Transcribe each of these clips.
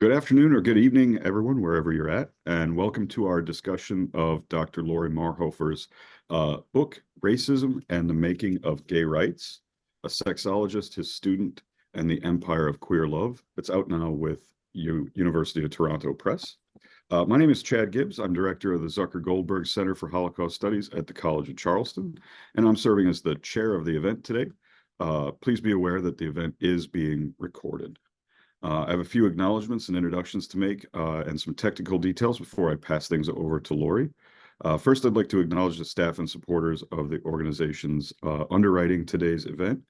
Good afternoon or good evening, everyone, wherever you're at, and welcome to our discussion of Dr. Laurie Marhoefer's book, Racism and the Making of Gay Rights, a Sexologist, His Student, and the Empire of Queer Love. It's out now with University of Toronto Press. My name is Chad Gibbs. I'm director of the Zucker Goldberg Center for Holocaust Studies at the College of Charleston, and I'm serving as the chair of the event today. Please be aware that the event is being recorded. I have a few acknowledgments and introductions to make and some technical details before I pass things over to Laurie. First, I'd like to acknowledge the staff and supporters of the organizations underwriting today's event.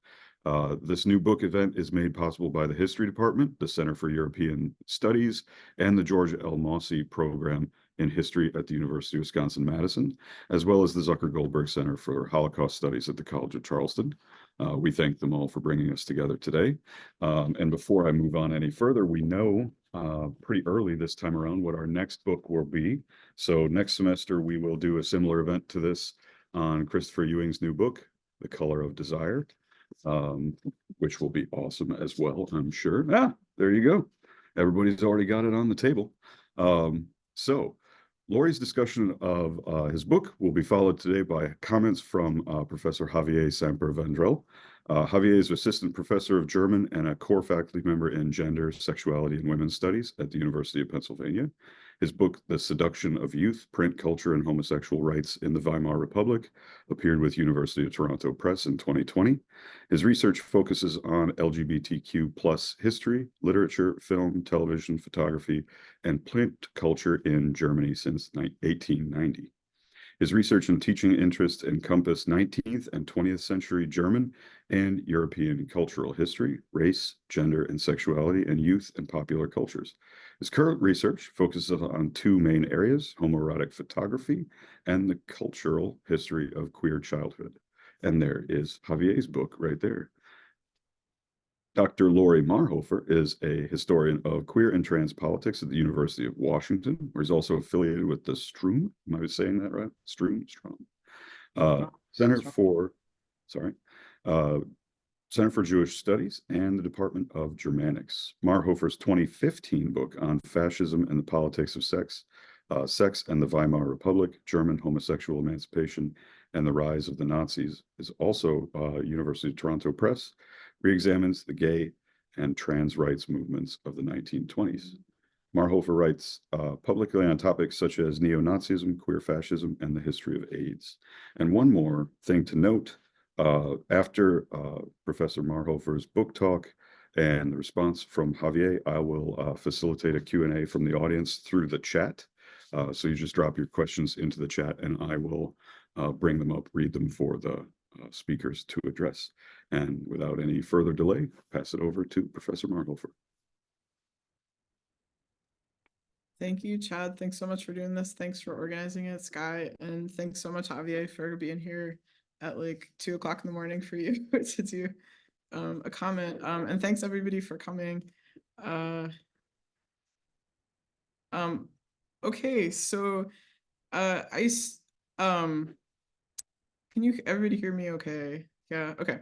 This new book event is made possible by the History Department, the Center for European Studies, and the Georgia L. Mosse Program in History at the University of Wisconsin-Madison, as well as the Zucker Goldberg Center for Holocaust Studies at the College of Charleston. We thank them all for bringing us together today. And before I move on any further, we know pretty early this time around what our next book will be. So next semester, we will do a similar event to this on Christopher Ewing's new book, The Color of Desire, which will be awesome as well, I'm sure. There you go. Everybody's already got it on the table. So Laurie's discussion of his book will be followed today by comments from Professor Javier Samper-Vendrell. Javier is assistant professor of German and a core faculty member in gender, sexuality, and women's studies at the University of Pennsylvania. His book, The Seduction of Youth, Print, Culture, and Homosexual Rights in the Weimar Republic, appeared with University of Toronto Press in 2020. His research focuses on LGBTQ+ history, literature, film, television, photography, and print culture in Germany since 1890. His research and teaching interests encompass 19th and 20th century German and European cultural history, race, gender and sexuality, and youth and popular cultures. His current research focuses on two main areas, homoerotic photography and the cultural history of queer childhood. And there is Javier's book right there. Dr. Laurie Marhoefer is a historian of queer and trans politics at the University of Washington, where he's also affiliated with the Strum. Am I saying that right? Strum. Center for Jewish Studies and the Department of Germanics. Marhoefer's 2015 book on fascism and the politics of sex and the Weimar Republic, German homosexual emancipation, and the rise of the Nazis is also University of Toronto Press, reexamines the gay and trans rights movements of the 1920s. Marhoefer writes publicly on topics such as neo-Nazism, queer fascism, and the history of AIDS. And one more thing to note, after Professor Marhoefer's book talk and the response from Javier, I will facilitate a Q&A from the audience through the chat. So you just drop your questions into the chat and I will bring them up, read them for the speakers to address. And without any further delay, pass it over to Professor Marhoefer. Thank you, Chad. Thanks so much for doing this. Thanks for organizing it, Sky. And thanks so much, Javier, for being here at like 2 o'clock in the morning for you to do a comment. And thanks everybody for coming. Okay, so can you everybody hear me okay? Yeah, okay.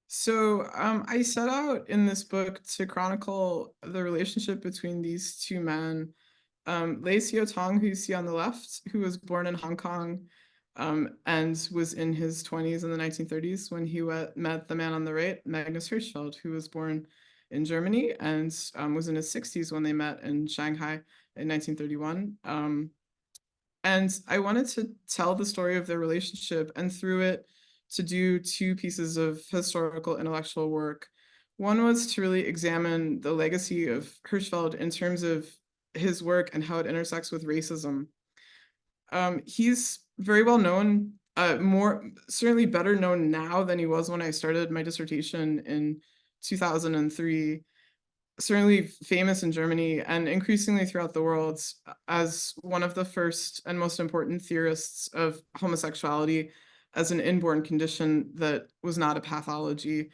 So I set out in this book to chronicle the relationship between these two men. Shiu Tong, who you see on the left, who was born in Hong Kong and was in his 20s in the 1930s when he met the man on the right, Magnus Hirschfeld, who was born in Germany and was in his 60s when they met in Shanghai in 1931. And I wanted to tell the story of their relationship and through it to do 2 pieces of historical intellectual work. One was to really examine the legacy of Hirschfeld in terms of his work and how it intersects with racism. He's very well known, certainly better known now than he was when I started my dissertation in 2003. Certainly famous in Germany and increasingly throughout the world as one of the first and most important theorists of homosexuality as an inborn condition that was not a pathology.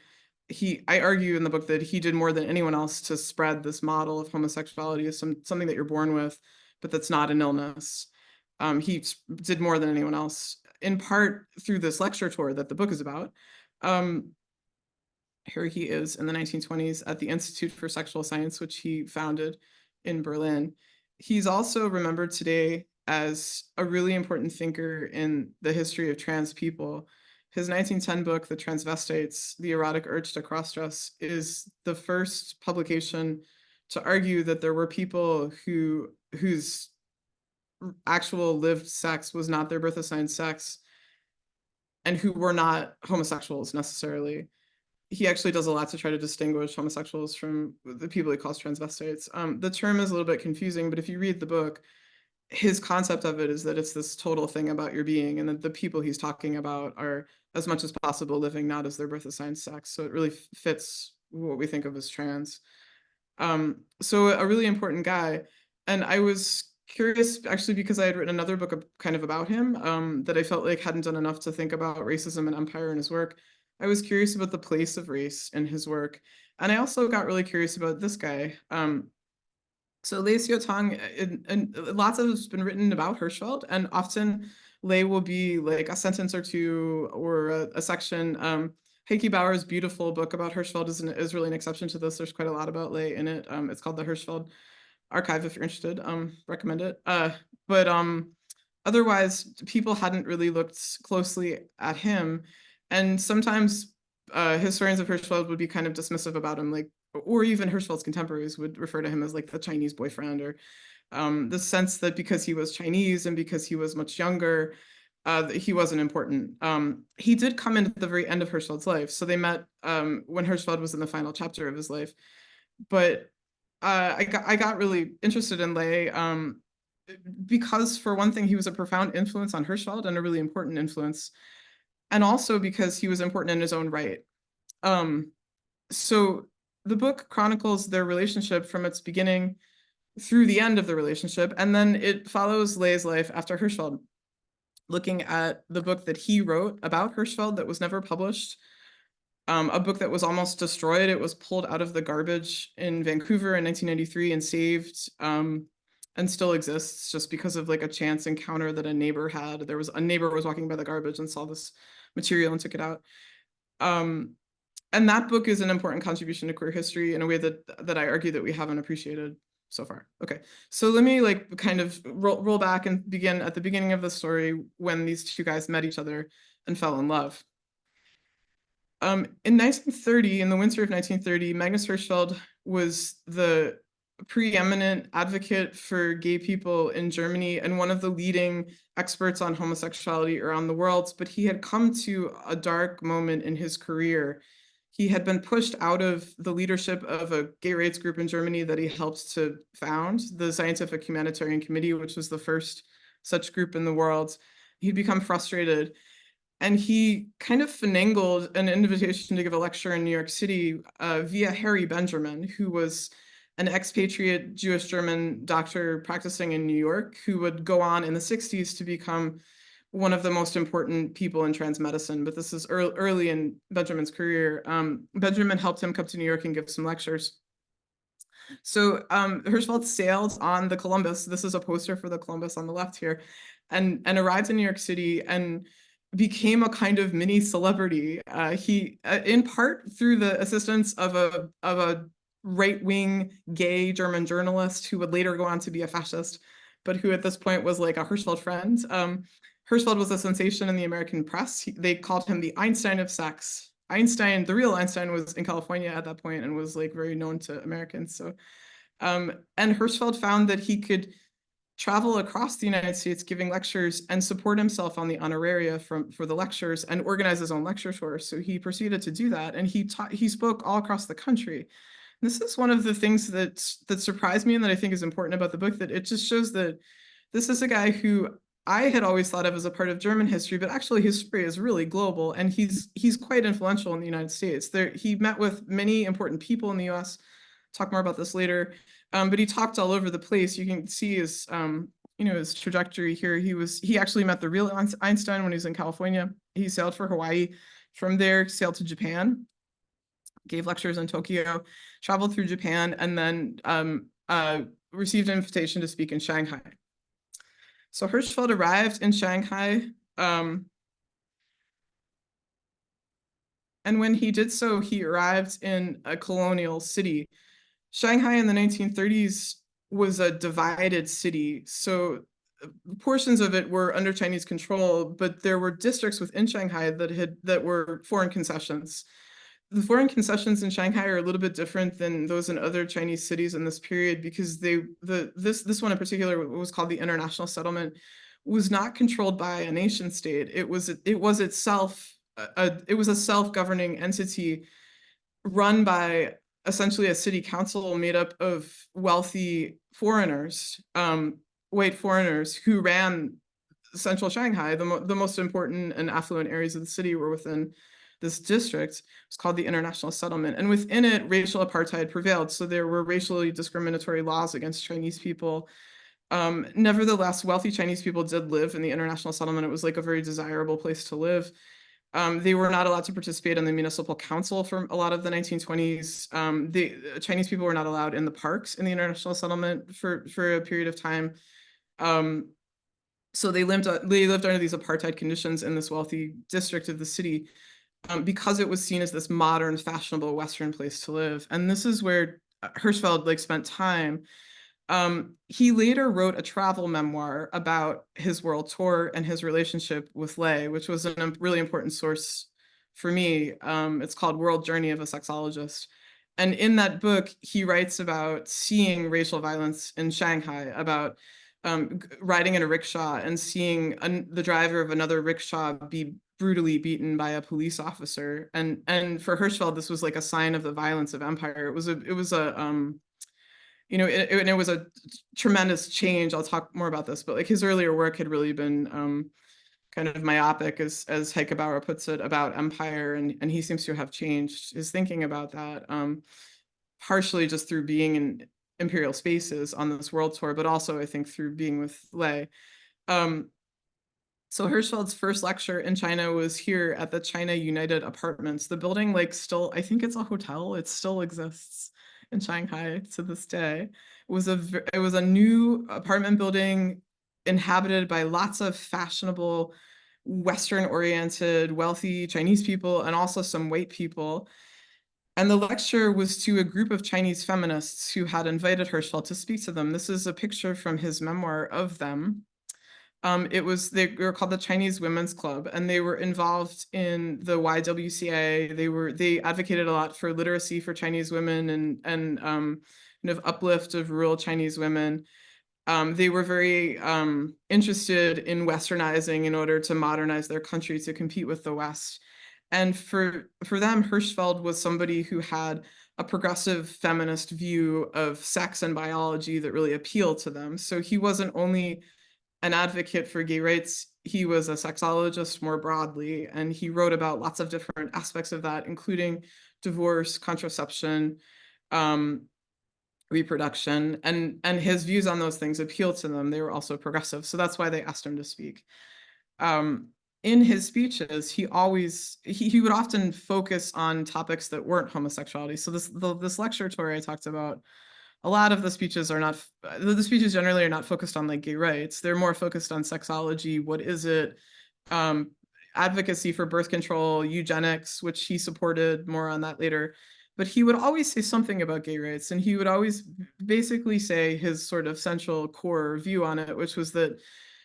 I argue in the book that he did more than anyone else to spread this model of homosexuality as something that you're born with, but that's not an illness. He did more than anyone else, in part through this lecture tour that the book is about. here he is in the 1920s at the Institute for Sexual Science, which he founded in Berlin. He's also remembered today as a really important thinker in the history of trans people. His 1910 book, The Transvestites, The Erotic Urge to Crossdress, is the first publication to argue that there were people whose actual lived sex was not their birth assigned sex and who were not homosexuals necessarily. He actually does a lot to try to distinguish homosexuals from the people he calls transvestites. The term is a little bit confusing, but if you read the book, his concept of it is that it's this total thing about your being, and that the people he's talking about are, as much as possible, living not as their birth assigned sex. So it really fits what we think of as trans. So a really important guy. And I was curious, actually, because I had written another book kind of about him, that I felt like hadn't done enough to think about racism and empire in his work. I was curious about the place of race in his work. And I also got really curious about this guy. So Shiu Tong, and lots of has been written about Hirschfeld, and often Lei will be like a sentence or two or a section. Heike Bauer's beautiful book about Hirschfeld is really an exception to this. There's quite a lot about Lei in it. It's called the Hirschfeld Archive if you're interested. Recommend it. But otherwise, people hadn't really looked closely at him, and sometimes historians of Hirschfeld would be kind of dismissive about him, like, or even Hirschfeld's contemporaries would refer to him as like the Chinese boyfriend, or the sense that because he was Chinese and because he was much younger, he wasn't important. He did come in at the very end of Hirschfeld's life, so they met when Hirschfeld was in the final chapter of his life. But I got really interested in Lei because, for one thing, he was a profound influence on Hirschfeld and a really important influence, and also because he was important in his own right. So the book chronicles their relationship from its beginning through the end of the relationship, and then it follows Lei's life after Hirschfeld, looking at the book that he wrote about Hirschfeld that was never published, a book that was almost destroyed. It was pulled out of the garbage in Vancouver in 1993 and saved, and still exists just because of like a chance encounter that a neighbor had. There was a neighbor was walking by the garbage and saw this material and took it out. And that book is an important contribution to queer history in a way that I argue that we haven't appreciated so far. Okay, so let me like kind of roll back and begin at the beginning of the story when these two guys met each other and fell in love. In 1930, in the winter of 1930, Magnus Hirschfeld was the preeminent advocate for gay people in Germany and one of the leading experts on homosexuality around the world, but he had come to a dark moment in his career. He had been pushed out of the leadership of a gay rights group in Germany that he helped to found, the Scientific Humanitarian Committee, which was the first such group in the world. He'd become frustrated, and he kind of finagled an invitation to give a lecture in New York City via Harry Benjamin, who was an expatriate Jewish German doctor practicing in New York, who would go on in the 60s to become one of the most important people in trans medicine. But this is early in Benjamin's career. Benjamin helped him come to New York and give some lectures. So Hirschfeld sailed on the Columbus. This is a poster for the Columbus on the left here, and arrived in New York City and became a kind of mini celebrity. He, in part through the assistance of a right-wing gay German journalist who would later go on to be a fascist, but who at this point was like a Hirschfeld friend. Hirschfeld was a sensation in the American press. They called him the Einstein of sex. Einstein, the real Einstein, was in California at that point and was like very known to Americans. So, and Hirschfeld found that he could travel across the United States giving lectures and support himself on the honoraria for the lectures and organize his own lecture tours. So he proceeded to do that, and he spoke all across the country. And this is one of the things that surprised me and that I think is important about the book, that it just shows that this is a guy who I had always thought of as a part of German history, but actually his story is really global, and he's quite influential in the United States. He met with many important people in the US. Talk more about this later. But he talked all over the place. You can see his, his trajectory here. He actually met the real Einstein when he was in California. He sailed for Hawaii. From there, sailed to Japan, gave lectures in Tokyo, traveled through Japan, and then received an invitation to speak in Shanghai. So Hirschfeld arrived in Shanghai And when he did so, he arrived in a colonial city. Shanghai in the 1930s was a divided city. So portions of it were under Chinese control, but there were districts within Shanghai that were foreign concessions. The foreign concessions in Shanghai are a little bit different than those in other Chinese cities in this period because this one in particular was called the International Settlement, was not controlled by a nation state. It was itself it was a self-governing entity run by essentially a city council made up of wealthy foreigners, white foreigners who ran central Shanghai. The most important and affluent areas of the city were within this district. It's called the International Settlement. And within it, racial apartheid prevailed. So there were racially discriminatory laws against Chinese people. Nevertheless, wealthy Chinese people did live in the International Settlement. It was like a very desirable place to live. They were not allowed to participate in the municipal council for a lot of the 1920s. The Chinese people were not allowed in the parks in the International Settlement for a period of time. So they lived under these apartheid conditions in this wealthy district of the city because it was seen as this modern, fashionable Western place to live. And this is where Hirschfeld spent time. He later wrote a travel memoir about his world tour and his relationship with Li, which was a really important source for me. It's called World Journey of a Sexologist. And in that book, he writes about seeing racial violence in Shanghai, about riding in a rickshaw and seeing the driver of another rickshaw be brutally beaten by a police officer. And for Hirschfeld, this was like a sign of the violence of empire. It was a it was a tremendous change. I'll talk more about this, but his earlier work had really been kind of myopic, as Heikebauer puts it, about empire, and he seems to have changed his thinking about that, partially just through being in imperial spaces on this world tour, but also I think through being with Li. So Hirschfeld's first lecture in China was here at the China United Apartments. The building, still, I think it's a hotel. It still exists in Shanghai to this day. It was a new apartment building inhabited by lots of fashionable, Western-oriented, wealthy Chinese people and also some white people. And the lecture was to a group of Chinese feminists who had invited Hirschfeld to speak to them. This is a picture from his memoir of them. They were called the Chinese Women's Club, and they were involved in the YWCA. They advocated a lot for literacy for Chinese women and kind of uplift of rural Chinese women. They were very interested in Westernizing in order to modernize their country to compete with the West. And for them, Hirschfeld was somebody who had a progressive feminist view of sex and biology that really appealed to them. So he wasn't only an advocate for gay rights, he was a sexologist more broadly, and he wrote about lots of different aspects of that, including divorce, contraception, reproduction, and his views on those things appealed to them. They were also progressive, so that's why they asked him to speak. In his speeches, he would often focus on topics that weren't homosexuality. So this lecture tour I talked about, a lot of the speeches generally are not focused on gay rights. They're more focused on sexology. What is it? Advocacy for birth control, eugenics, which he supported, more on that later. But he would always say something about gay rights, and he would always basically say his sort of central core view on it, which was that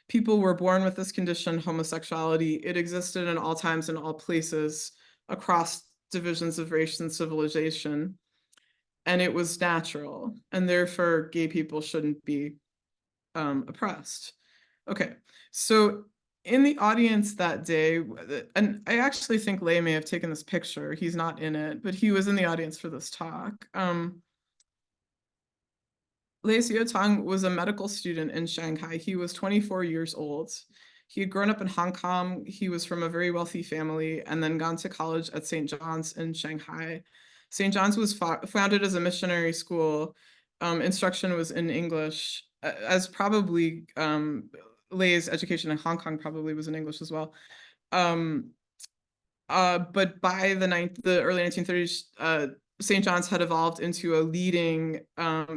people were born with this condition, homosexuality. It existed in all times and all places across divisions of race and civilization. And it was natural, and therefore gay people shouldn't be oppressed. Okay, so in the audience that day, and I actually think Li may have taken this picture. He's not in it, but he was in the audience for this talk. Shiu Tong was a medical student in Shanghai. He was 24 years old. He had grown up in Hong Kong. He was from a very wealthy family and then gone to college at St. John's in Shanghai. St. John's was founded as a missionary school. Instruction was in English, as probably Li's education in Hong Kong probably was in English as well. But by the early 1930s, St. John's had evolved into a leading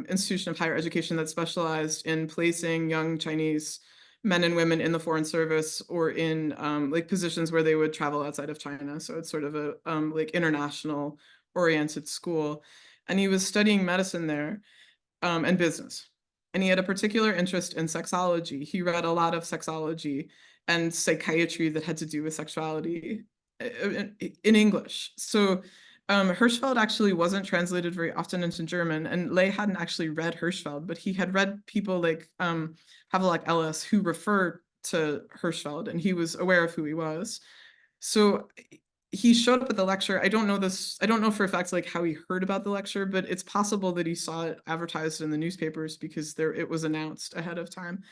institution of higher education that specialized in placing young Chinese men and women in the foreign service or in like positions where they would travel outside of China. So it's sort of a like international oriented school. And he was studying medicine there and business. And he had a particular interest in sexology. He read a lot of sexology and psychiatry that had to do with sexuality in English. So Hirschfeld actually wasn't translated very often into German, and Ley hadn't actually read Hirschfeld, but he had read people like Havelock Ellis who referred to Hirschfeld, and he was aware of who he was. So he showed up at the lecture. I don't know for a fact like how he heard about the lecture, but it's possible that he saw it advertised in the newspapers because it was announced ahead of time.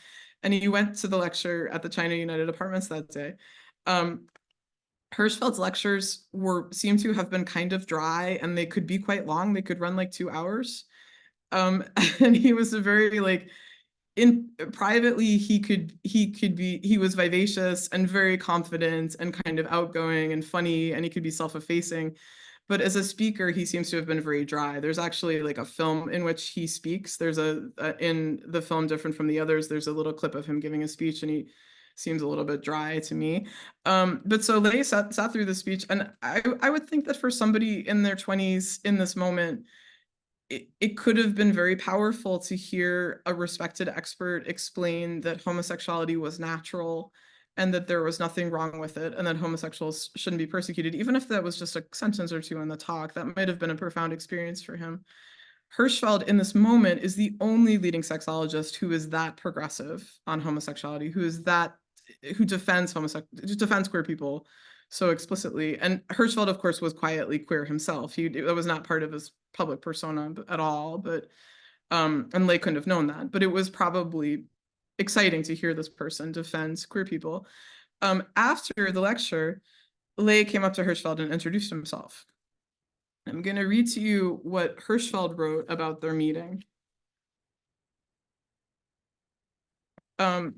And he went to the lecture at the China United Apartments that day. Hirschfeld's lectures seem to have been kind of dry, and they could be quite long. They could run like 2 hours. And he was a very like privately he was vivacious and very confident and kind of outgoing and funny, and he could be self-effacing, but as a speaker he seems to have been very dry. There's actually like a film in which he speaks. There's in the film, different from the others, there's a little clip of him giving a speech, and he seems a little bit dry to me. But so Ley sat through the speech, and I would think that for somebody in their 20s in this moment, it could have been very powerful to hear a respected expert explain that homosexuality was natural and that there was nothing wrong with it and that homosexuals shouldn't be persecuted. Even if that was just a sentence or two in the talk, that might have been a profound experience for him. Hirschfeld in this moment is the only leading sexologist who is that progressive on homosexuality, who defends queer people so explicitly. And Hirschfeld, of course, was quietly queer himself. That was not part of his public persona at all, but and Ley couldn't have known that. But it was probably exciting to hear this person defend queer people. After the lecture, Ley came up to Hirschfeld and introduced himself. I'm going to read to you what Hirschfeld wrote about their meeting. Oh,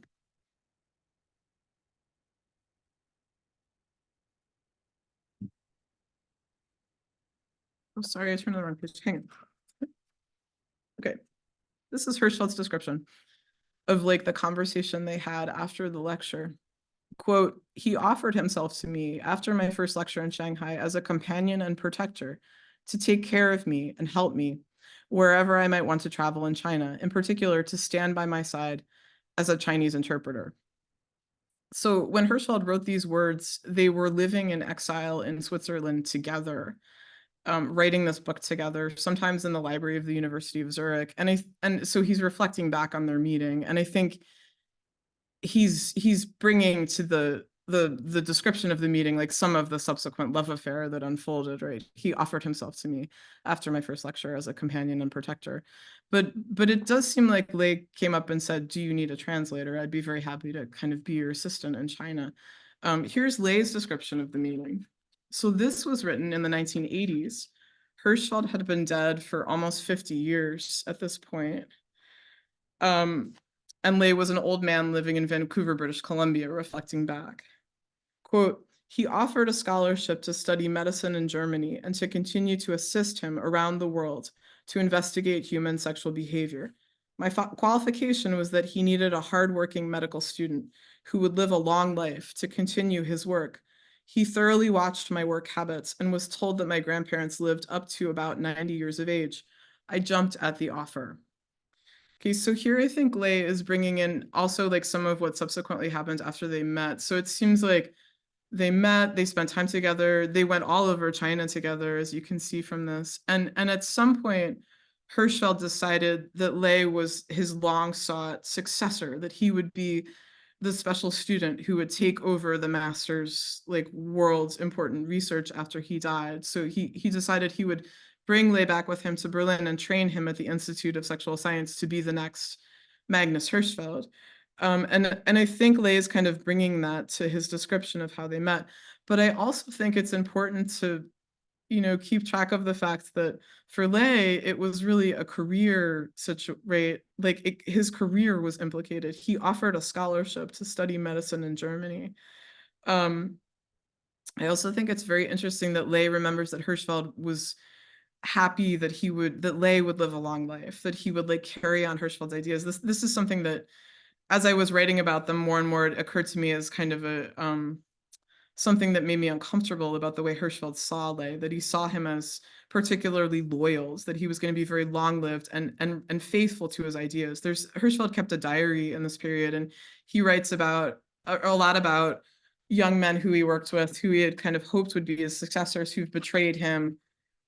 sorry, I turned the wrong page. Hang on. Okay, this is Hirschfeld's description of like the conversation they had after the lecture. Quote, "He offered himself to me after my first lecture in Shanghai as a companion and protector to take care of me and help me wherever I might want to travel in China, in particular to stand by my side as a Chinese interpreter." So when Hirschfeld wrote these words, they were living in exile in Switzerland together, writing this book together, sometimes in the library of the University of Zurich. And so he's reflecting back on their meeting. And I think he's bringing to the description of the meeting like some of the subsequent love affair that unfolded, right? He offered himself to me after my first lecture as a companion and protector. But it does seem like Ley came up and said, "Do you need a translator? I'd be very happy to kind of be your assistant in China." Here's Ley's description of the meeting. So this was written in the 1980s. Hirschfeld had been dead for almost 50 years at this point. And Ley was an old man living in Vancouver, British Columbia, reflecting back. Quote, "He offered a scholarship to study medicine in Germany and to continue to assist him around the world to investigate human sexual behavior. My qualification was that he needed a hardworking medical student who would live a long life to continue his work. He thoroughly watched my work habits and was told that my grandparents lived up to about 90 years of age. I jumped at the offer." Okay, so here I think Ley is bringing in also like some of what subsequently happened after they met. So it seems like they met, they spent time together, they went all over China together, as you can see from this. And at some point, Hirschfeld decided that Ley was his long sought successor, that he would be the special student who would take over the master's like world's important research after he died. So he decided he would bring Ley back with him to Berlin and train him at the Institute of Sexual Science to be the next Magnus Hirschfeld. And I think Ley is kind of bringing that to his description of how they met. But I also think it's important to, keep track of the fact that for Ley, it was really a career situation, right? Like his career was implicated. He offered a scholarship to study medicine in Germany. I also think it's very interesting that Ley remembers that Hirschfeld was happy that Ley would live a long life, that he would like carry on Hirschfeld's ideas. This is something that as I was writing about them, more and more it occurred to me as kind of a something that made me uncomfortable about the way Hirschfeld saw Ley, that he saw him as particularly loyal, that he was going to be very long-lived and faithful to his ideas. Hirschfeld kept a diary in this period, and he writes about a lot about young men who he worked with, who he had kind of hoped would be his successors, who've betrayed him.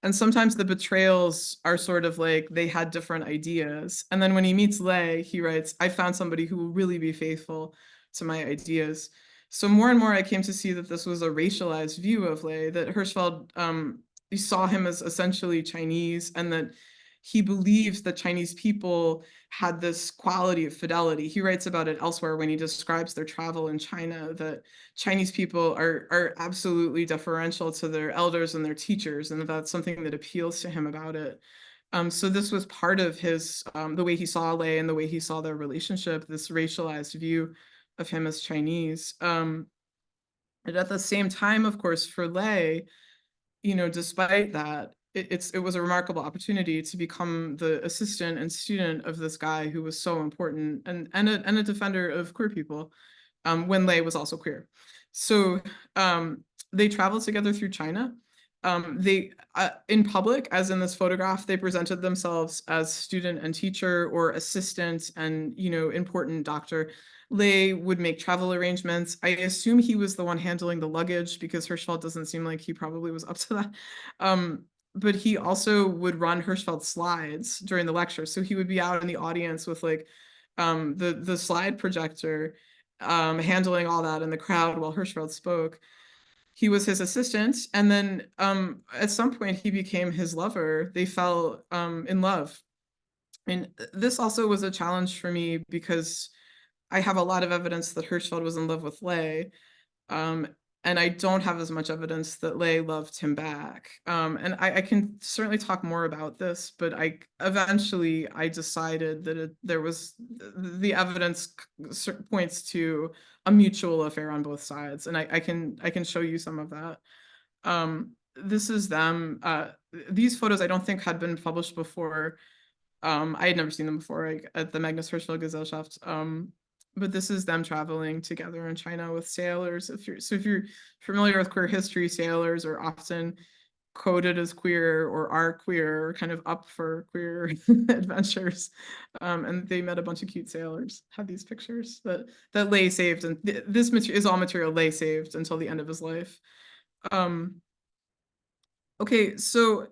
And sometimes the betrayals are sort of like they had different ideas. And then when he meets Ley, he writes, I found somebody who will really be faithful to my ideas. So more and more I came to see that this was a racialized view of Ley, that Hirschfeld he saw him as essentially Chinese, and that he believes that Chinese people had this quality of fidelity. He writes about it elsewhere when he describes their travel in China, that Chinese people are absolutely deferential to their elders and their teachers, and that's something that appeals to him about it. So this was part of his, the way he saw Ley and the way he saw their relationship, this racialized view of him as Chinese. And at the same time, of course, for Ley, despite that, it was a remarkable opportunity to become the assistant and student of this guy who was so important and a defender of queer people, when Ley was also queer. So they traveled together through China. They in public, as in this photograph, they presented themselves as student and teacher, or assistant and important doctor. Ley would make travel arrangements. I assume he was the one handling the luggage, because Hirschfeld doesn't seem like he probably was up to that. But he also would run Hirschfeld slides during the lecture. So he would be out in the audience with like the slide projector, handling all that in the crowd while Hirschfeld spoke. He was his assistant, and then at some point he became his lover. They fell in love. And this also was a challenge for me, because I have a lot of evidence that Hirschfeld was in love with Ley, and I don't have as much evidence that Ley loved him back. And I can certainly talk more about this, but eventually I decided that there was the evidence points to a mutual affair on both sides, and I can show you some of that. This is them. These photos I don't think had been published before. I had never seen them before, like, at the Magnus Hirschfeld Gesellschaft. But this is them traveling together in China with sailors. If you're familiar with queer history, sailors are often coded as queer or are queer, or kind of up for queer adventures. And they met a bunch of cute sailors. Have these pictures that Ley saved, and this is all material Ley saved until the end of his life. Okay, so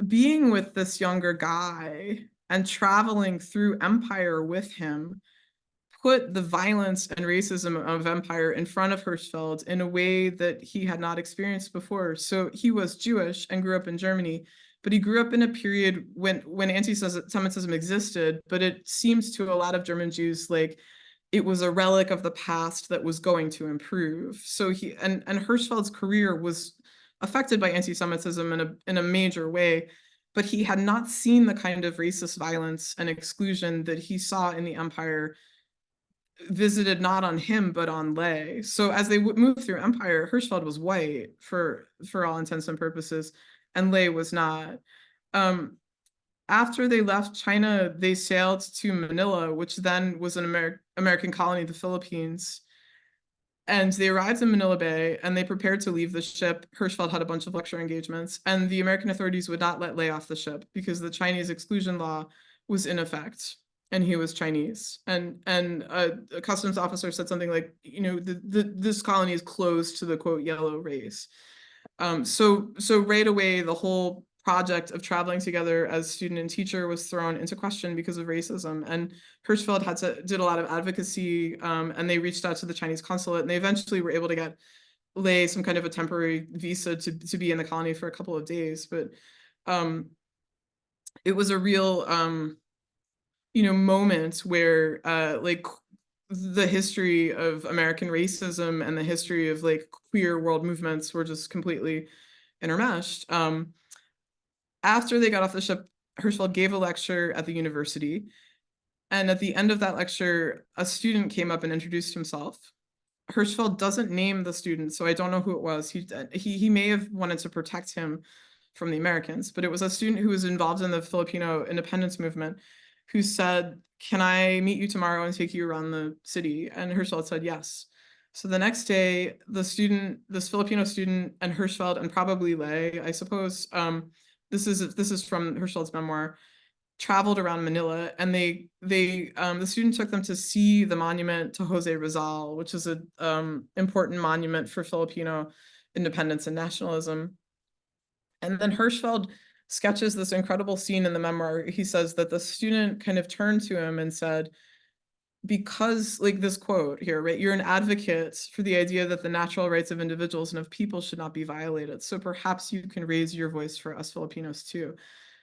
being with this younger guy and traveling through empire with him put the violence and racism of empire in front of Hirschfeld in a way that he had not experienced before. So he was Jewish and grew up in Germany, but he grew up in a period when anti-Semitism existed, but it seems to a lot of German Jews like it was a relic of the past that was going to improve. So and Hirschfeld's career was affected by anti-Semitism in a major way, but he had not seen the kind of racist violence and exclusion that he saw in the empire visited not on him but on Ley. So as they moved through empire, Hirschfeld was white for all intents and purposes, and Ley was not. After they left China, they sailed to Manila, which then was an American colony, the Philippines. And they arrived in Manila Bay, and they prepared to leave the ship. Hirschfeld had a bunch of lecture engagements, and the American authorities would not let Ley off the ship because the Chinese exclusion law was in effect, and he was Chinese. And a customs officer said something like, this colony is closed to the quote yellow race. So right away, the whole project of traveling together as student and teacher was thrown into question because of racism. And Hirschfeld did a lot of advocacy, and they reached out to the Chinese consulate, and they eventually were able to get Ley some kind of a temporary visa to be in the colony for a couple of days. But it was a real moment where like the history of American racism and the history of like queer world movements were just completely intermeshed. After they got off the ship, Hirschfeld gave a lecture at the university. And at the end of that lecture, a student came up and introduced himself. Hirschfeld doesn't name the student, so I don't know who it was. He may have wanted to protect him from the Americans, but it was a student who was involved in the Filipino independence movement who said, "Can I meet you tomorrow and take you around the city?" And Hirschfeld said yes. So the next day, this Filipino student, and Hirschfeld, and probably Li, I suppose, this is from Hirschfeld's memoir, traveled around Manila, and the student took them to see the monument to Jose Rizal, which is a important monument for Filipino independence and nationalism. And then Hirschfeld sketches this incredible scene in the memoir. He says that the student kind of turned to him and said, because, like, this quote here, right? "You're an advocate for the idea that the natural rights of individuals and of people should not be violated. So perhaps you can raise your voice for us Filipinos too."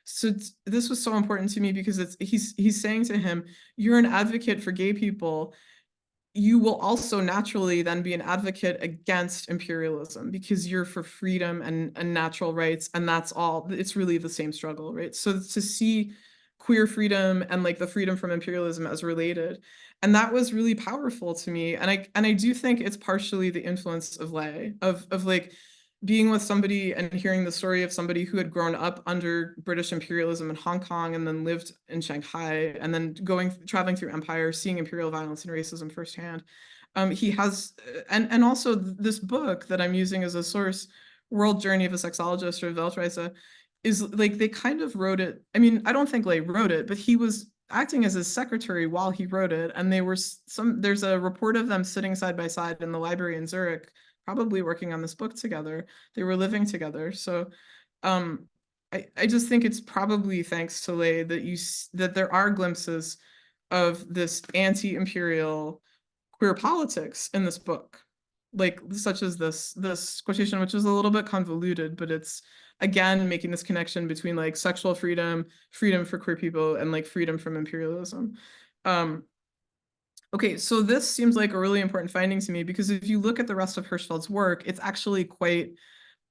So this was so important to me because he's saying to him, "You're an advocate for gay people. You will also naturally then be an advocate against imperialism because you're for freedom and natural rights, and that's all. It's really the same struggle, right?" So to see queer freedom and like the freedom from imperialism as related, and that was really powerful to me. And I do think it's partially the influence of Lay, of like being with somebody and hearing the story of somebody who had grown up under British imperialism in Hong Kong and then lived in Shanghai and then traveling through empire, seeing imperial violence and racism firsthand. He has, and also this book that I'm using as a source, World Journey of a Sexologist, or Weltreise, is like they kind of wrote it. I mean, I don't think Lay wrote it, but he was acting as his secretary while he wrote it. And there's a report of them sitting side by side in the library in Zurich, probably working on this book together. They were living together. So I just think it's probably thanks to Lay that there are glimpses of this anti-imperial queer politics in this book, like such as this quotation, which is a little bit convoluted, but it's again making this connection between like sexual freedom, freedom for queer people, and like freedom from imperialism. Okay, so this seems like a really important finding to me because if you look at the rest of Hirschfeld's work, it's actually quite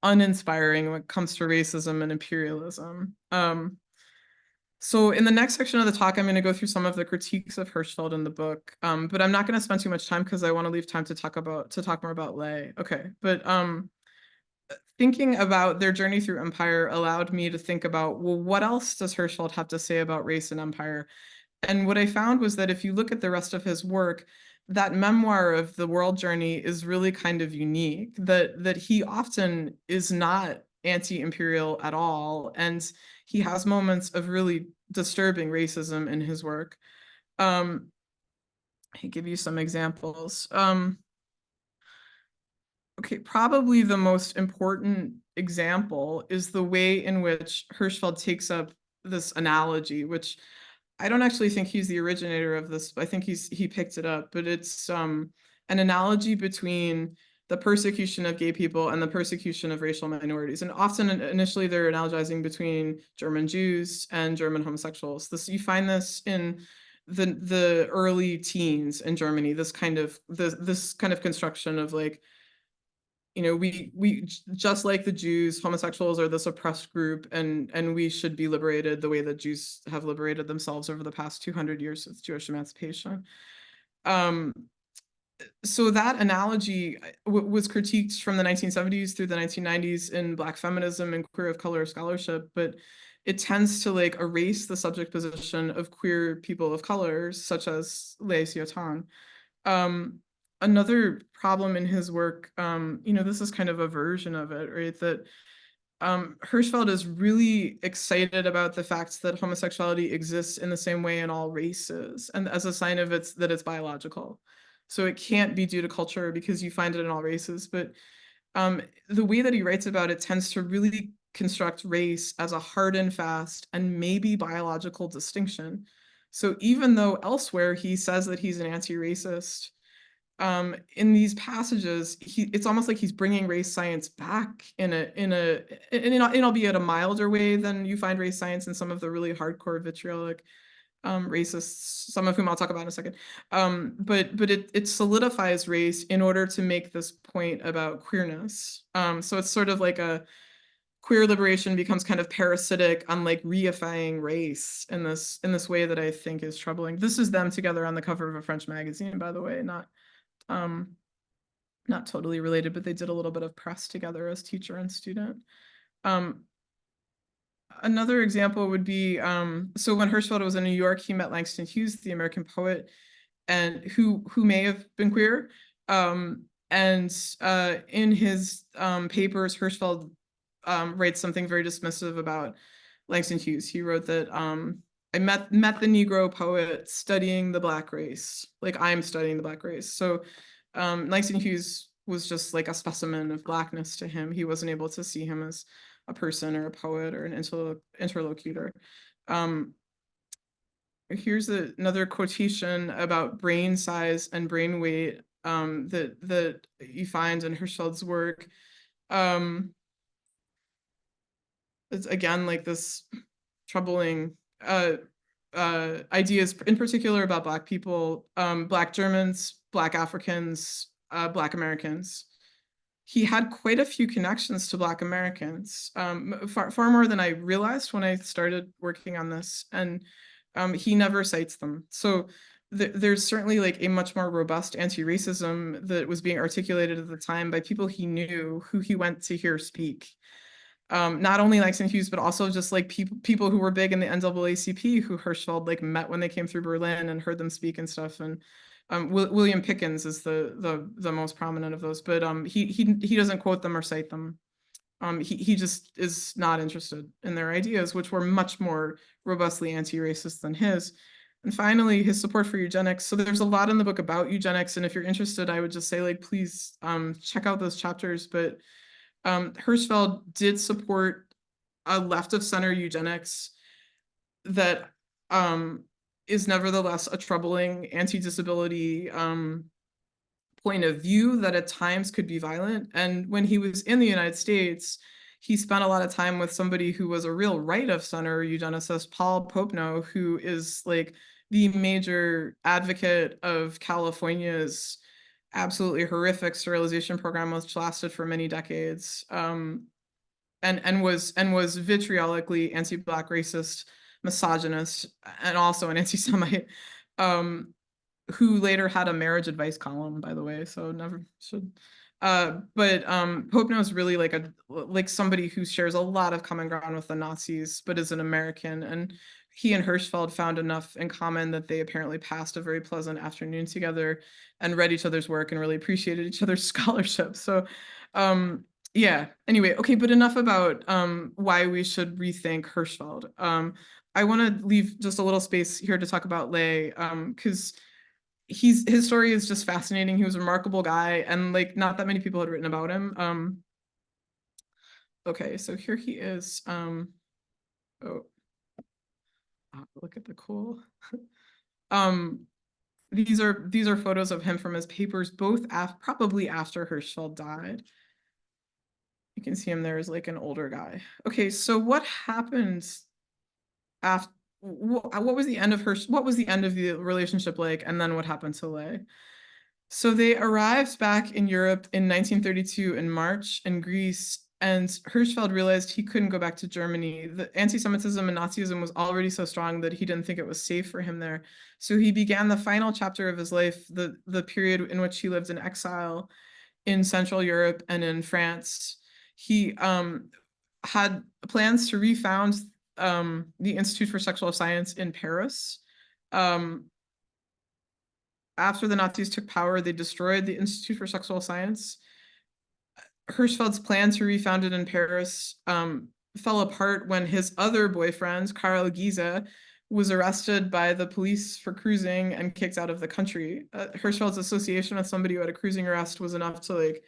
uninspiring when it comes to racism and imperialism. So in the next section of the talk, I'm going to go through some of the critiques of Hirschfeld in the book, but I'm not going to spend too much time because I want to leave time to talk more about Lay. Okay, but thinking about their journey through empire allowed me to think about, well, what else does Hirschfeld have to say about race and empire? And what I found was that if you look at the rest of his work, that memoir of the world journey is really kind of unique, that he often is not anti-imperial at all. And he has moments of really disturbing racism in his work. I give you some examples. Okay, probably the most important example is the way in which Hirschfeld takes up this analogy, which I don't actually think he's the originator of this. I think he picked it up, but it's an analogy between the persecution of gay people and the persecution of racial minorities. And often initially they're analogizing between German Jews and German homosexuals. You find this in the early teens in Germany, this kind of construction of like, you know, we just like the Jews, homosexuals are this oppressed group, and we should be liberated the way that Jews have liberated themselves over the past 200 years of Jewish emancipation. So that analogy was critiqued from the 1970s through the 1990s in Black feminism and queer of color scholarship, but it tends to like erase the subject position of queer people of color, such as Shiu Tong. Another problem in his work, you know, this is kind of a version of it, right? That Hirschfeld is really excited about the fact that homosexuality exists in the same way in all races, and as a sign of that it's biological. So it can't be due to culture because you find it in all races. But the way that he writes about it tends to really construct race as a hard and fast and maybe biological distinction. So even though elsewhere he says that he's an anti-racist, in these passages, it's almost like he's bringing race science back in albeit a milder way than you find race science in some of the really hardcore vitriolic racists, some of whom I'll talk about in a second. But it solidifies race in order to make this point about queerness. So it's sort of like a queer liberation becomes kind of parasitic on like reifying race in this way that I think is troubling. This is them together on the cover of a French magazine, by the way, not totally related, but they did a little bit of press together as teacher and student. another example would be, so when Hirschfeld was in New York, he met Langston Hughes, the American poet, and who may have been queer. And in his papers, Hirschfeld writes something very dismissive about Langston Hughes. He wrote that I met the Negro poet studying the Black race, like I'm studying the Black race. So Langston Hughes was just like a specimen of Blackness to him. He wasn't able to see him as a person or a poet or an interlocutor. Here's another quotation about brain size and brain weight that you find in Hirschfeld's work. It's again like this troubling ideas, in particular about Black people, Black Germans, Black Africans, Black Americans. He had quite a few connections to Black Americans, far more than I realized when I started working on this, and he never cites them. So there's certainly like a much more robust anti-racism that was being articulated at the time by people he knew, who he went to hear speak. Not only Langston Hughes, but also just like people who were big in the NAACP, who Hirschfeld like met when they came through Berlin and heard them speak and stuff. And William Pickens is the most prominent of those, but he doesn't quote them or cite them. He just is not interested in their ideas, which were much more robustly anti-racist than his. And finally, his support for eugenics. So there's a lot in the book about eugenics, and if you're interested, I would just say like please check out those chapters. But Hirschfeld did support a left of center eugenics that is nevertheless a troubling anti-disability point of view that at times could be violent. And when he was in the United States, he spent a lot of time with somebody who was a real right of center eugenicist, Paul Popenoe, who is like the major advocate of California's absolutely horrific sterilization program, which lasted for many decades, and was vitriolically anti-Black, racist, misogynist, and also an anti-Semite, who later had a marriage advice column, by the way, so never should. But Popenoe is really like somebody who shares a lot of common ground with the Nazis, but is an American, and he and Hirschfeld found enough in common that they apparently passed a very pleasant afternoon together and read each other's work and really appreciated each other's scholarship. So yeah, anyway, okay, but enough about why we should rethink Hirschfeld. I want to leave just a little space here to talk about Li, because his story is just fascinating. He was a remarkable guy, and like not that many people had written about him. Okay, so here he is. Oh, look at the cool. These are photos of him from his papers, both probably after Hirschfeld died. You can see him there as like an older guy. Okay, so what happened after? What was the end of what was the end of the relationship like, and then what happened to Li? So they arrived back in Europe in 1932 in March in Greece, and Hirschfeld realized he couldn't go back to Germany. The anti-Semitism and Nazism was already so strong that he didn't think it was safe for him there. So he began the final chapter of his life, the period in which he lived in exile in Central Europe and in France. He had plans to refound the Institute for Sexual Science in Paris. After the Nazis took power, they destroyed the Institute for Sexual Science. Hirschfeld's plan to refound it in Paris fell apart when his other boyfriend, Karl Giese, was arrested by the police for cruising and kicked out of the country. Hirschfeld's association with somebody who had a cruising arrest was enough to like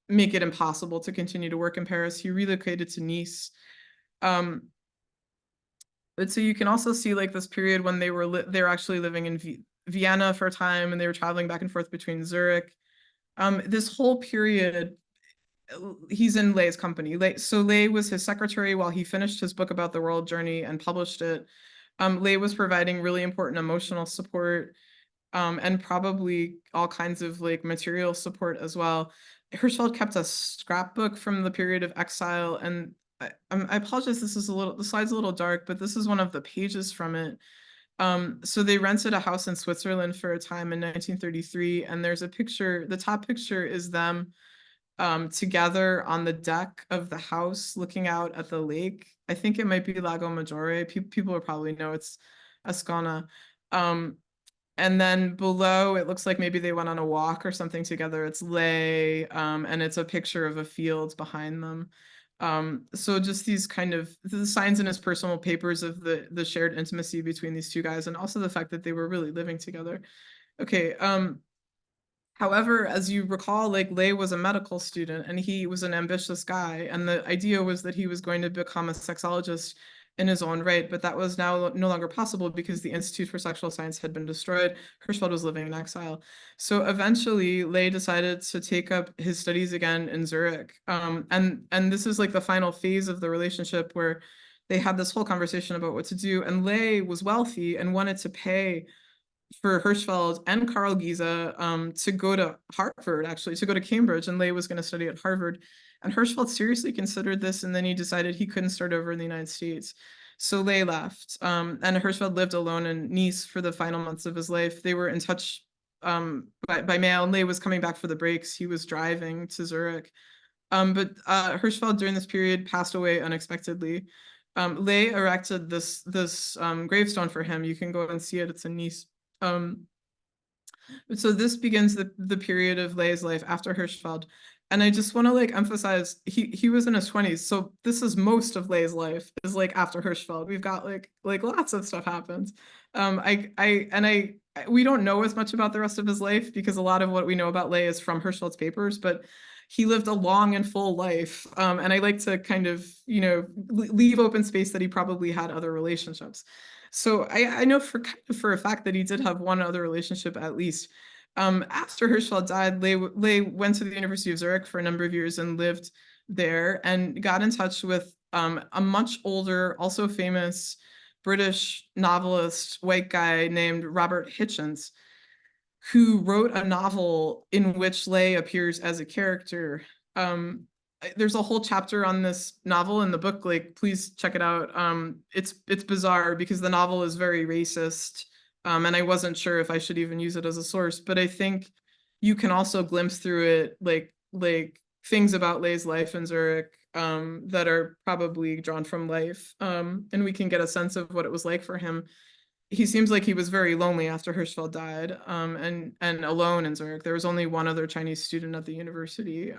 make it impossible to continue to work in Paris. He relocated to Nice. But so you can also see like this period when they were actually living in Vienna for a time, and they were traveling back and forth between Zurich. This whole period, he's in Li's company. So Li was his secretary while he finished his book about the world journey and published it. Li was providing really important emotional support, and probably all kinds of like material support as well. Hirschfeld kept a scrapbook from the period of exile, and I apologize, the slide's a little dark, but this is one of the pages from it. So they rented a house in Switzerland for a time in 1933, and there's a picture, the top picture is them together on the deck of the house looking out at the lake. I think it might be Lago Maggiore. People will probably know it's Ascona. And then below, it looks like maybe they went on a walk or something together. It's Lei, and it's a picture of a field behind them. So just these kind of the signs in his personal papers of the shared intimacy between these two guys, and also the fact that they were really living together. Okay. However, as you recall, like Lei was a medical student and he was an ambitious guy, and the idea was that he was going to become a sexologist in his own right, but that was now no longer possible because the Institute for Sexual Science had been destroyed. Hirschfeld was living in exile. So eventually, Lei decided to take up his studies again in Zurich. And this is like the final phase of the relationship where they had this whole conversation about what to do. And Lei was wealthy and wanted to pay for Hirschfeld and Carl Giese to go to Harvard, actually, to go to Cambridge, and Lei was going to study at Harvard. And Hirschfeld seriously considered this, and then he decided he couldn't start over in the United States. So Lei left, and Hirschfeld lived alone in Nice for the final months of his life. They were in touch by mail, and Lei was coming back for the breaks. He was driving to Zurich. But Hirschfeld during this period passed away unexpectedly. Lei erected this gravestone for him. You can go and see it. It's in Nice. So this begins the period of Lei's life after Hirschfeld. And I just want to like emphasize he was in his 20s. So this is most of Lei's life is like after Hirschfeld. We've got like lots of stuff happens. We don't know as much about the rest of his life because a lot of what we know about Lei is from Hirschfeld's papers, but he lived a long and full life. And I like to kind of, leave open space that he probably had other relationships. So I know for a fact that he did have one other relationship at least. After Hirschfeld died, Lei went to the University of Zurich for a number of years and lived there and got in touch with a much older, also famous British novelist, white guy named Robert Hitchens, who wrote a novel in which Lei appears as a character. There's a whole chapter on this novel in the book. Like, please check it out. It's bizarre because the novel is very racist, and I wasn't sure if I should even use it as a source. But I think you can also glimpse through it like things about Lei's life in Zurich that are probably drawn from life, and we can get a sense of what it was like for him. He seems like he was very lonely after Hirschfeld died, and alone in Zurich. There was only one other Chinese student at the university.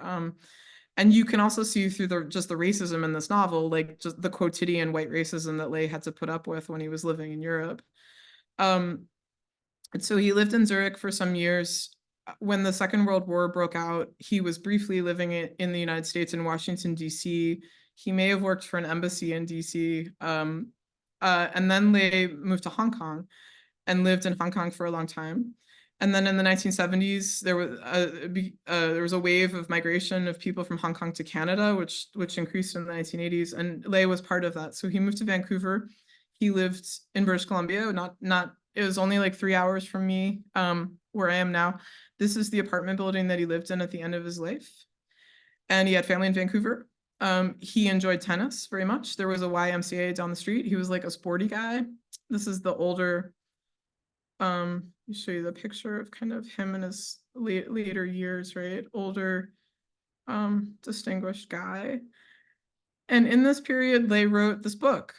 And you can also see through the racism in this novel, like just the quotidian white racism that Lei had to put up with when he was living in Europe. And so he lived in Zurich for some years. When the Second World War broke out, he was briefly living in the United States in Washington, D.C. He may have worked for an embassy in D.C. And then Lei moved to Hong Kong and lived in Hong Kong for a long time. And then in the 1970s, there was a wave of migration of people from Hong Kong to Canada, which increased in the 1980s, and Lei was part of that. So he moved to Vancouver. He lived in British Columbia. It was only like 3 hours from me, where I am now. This is the apartment building that he lived in at the end of his life, and he had family in Vancouver. He enjoyed tennis very much. There was a YMCA down the street. He was like a sporty guy. This is the older. Let me show you the picture of kind of him in his later years, right? Older, distinguished guy. And in this period, Lei wrote this book.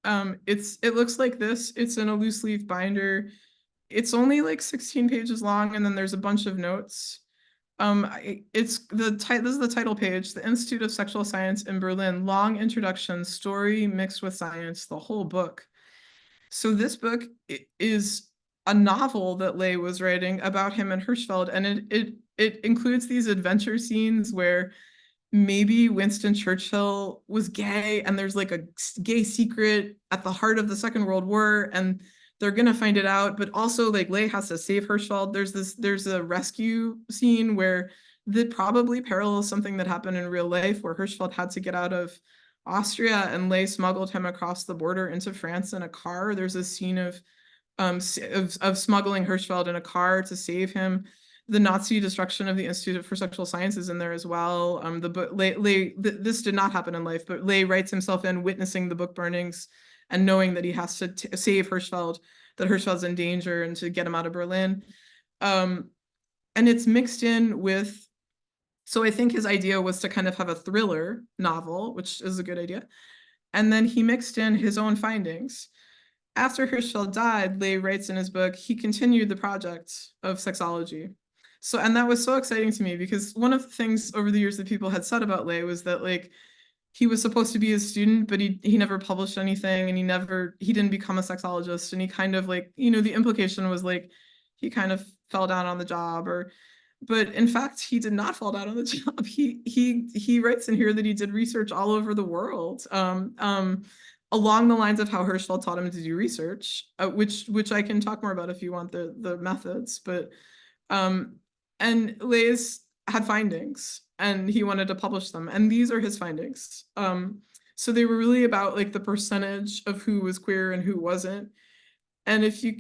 It looks like this. It's in a loose leaf binder. It's only like 16 pages long, and then there's a bunch of notes. This is the title page, The Institute of Sexual Science in Berlin, Long Introduction, Story Mixed with Science, the whole book. So this book is a novel that Lei was writing about him and Hirschfeld, and it includes these adventure scenes where maybe Winston Churchill was gay, and there's like a gay secret at the heart of the Second World War, and they're gonna find it out. But also, like, Lei has to save Hirschfeld. There's a rescue scene where that probably parallels something that happened in real life, where Hirschfeld had to get out of Austria, and Lei smuggled him across the border into France in a car. There's a scene of smuggling Hirschfeld in a car to save him. The Nazi destruction of the Institute for Sexual Sciences in there as well. This did not happen in life, but Lei writes himself in witnessing the book burnings and knowing that he has to save Hirschfeld, that Hirschfeld's in danger, and to get him out of Berlin. And it's mixed in with So I think his idea was to kind of have a thriller novel, which is a good idea. And then he mixed in his own findings. After Hirschfeld died, Li writes in his book, he continued the project of sexology. So, and that was so exciting to me because one of the things over the years that people had said about Li was that like he was supposed to be a student, but he never published anything, and he didn't become a sexologist, and he kind of like, you know, the implication was like he kind of fell down on the job, but in fact he did not fall down on the job. He writes in here that he did research all over the world, along the lines of how Hirschfeld taught him to do research, which I can talk more about if you want the methods, but and Leys had findings and he wanted to publish them, and these are his findings. So they were really about like the percentage of who was queer and who wasn't. And if you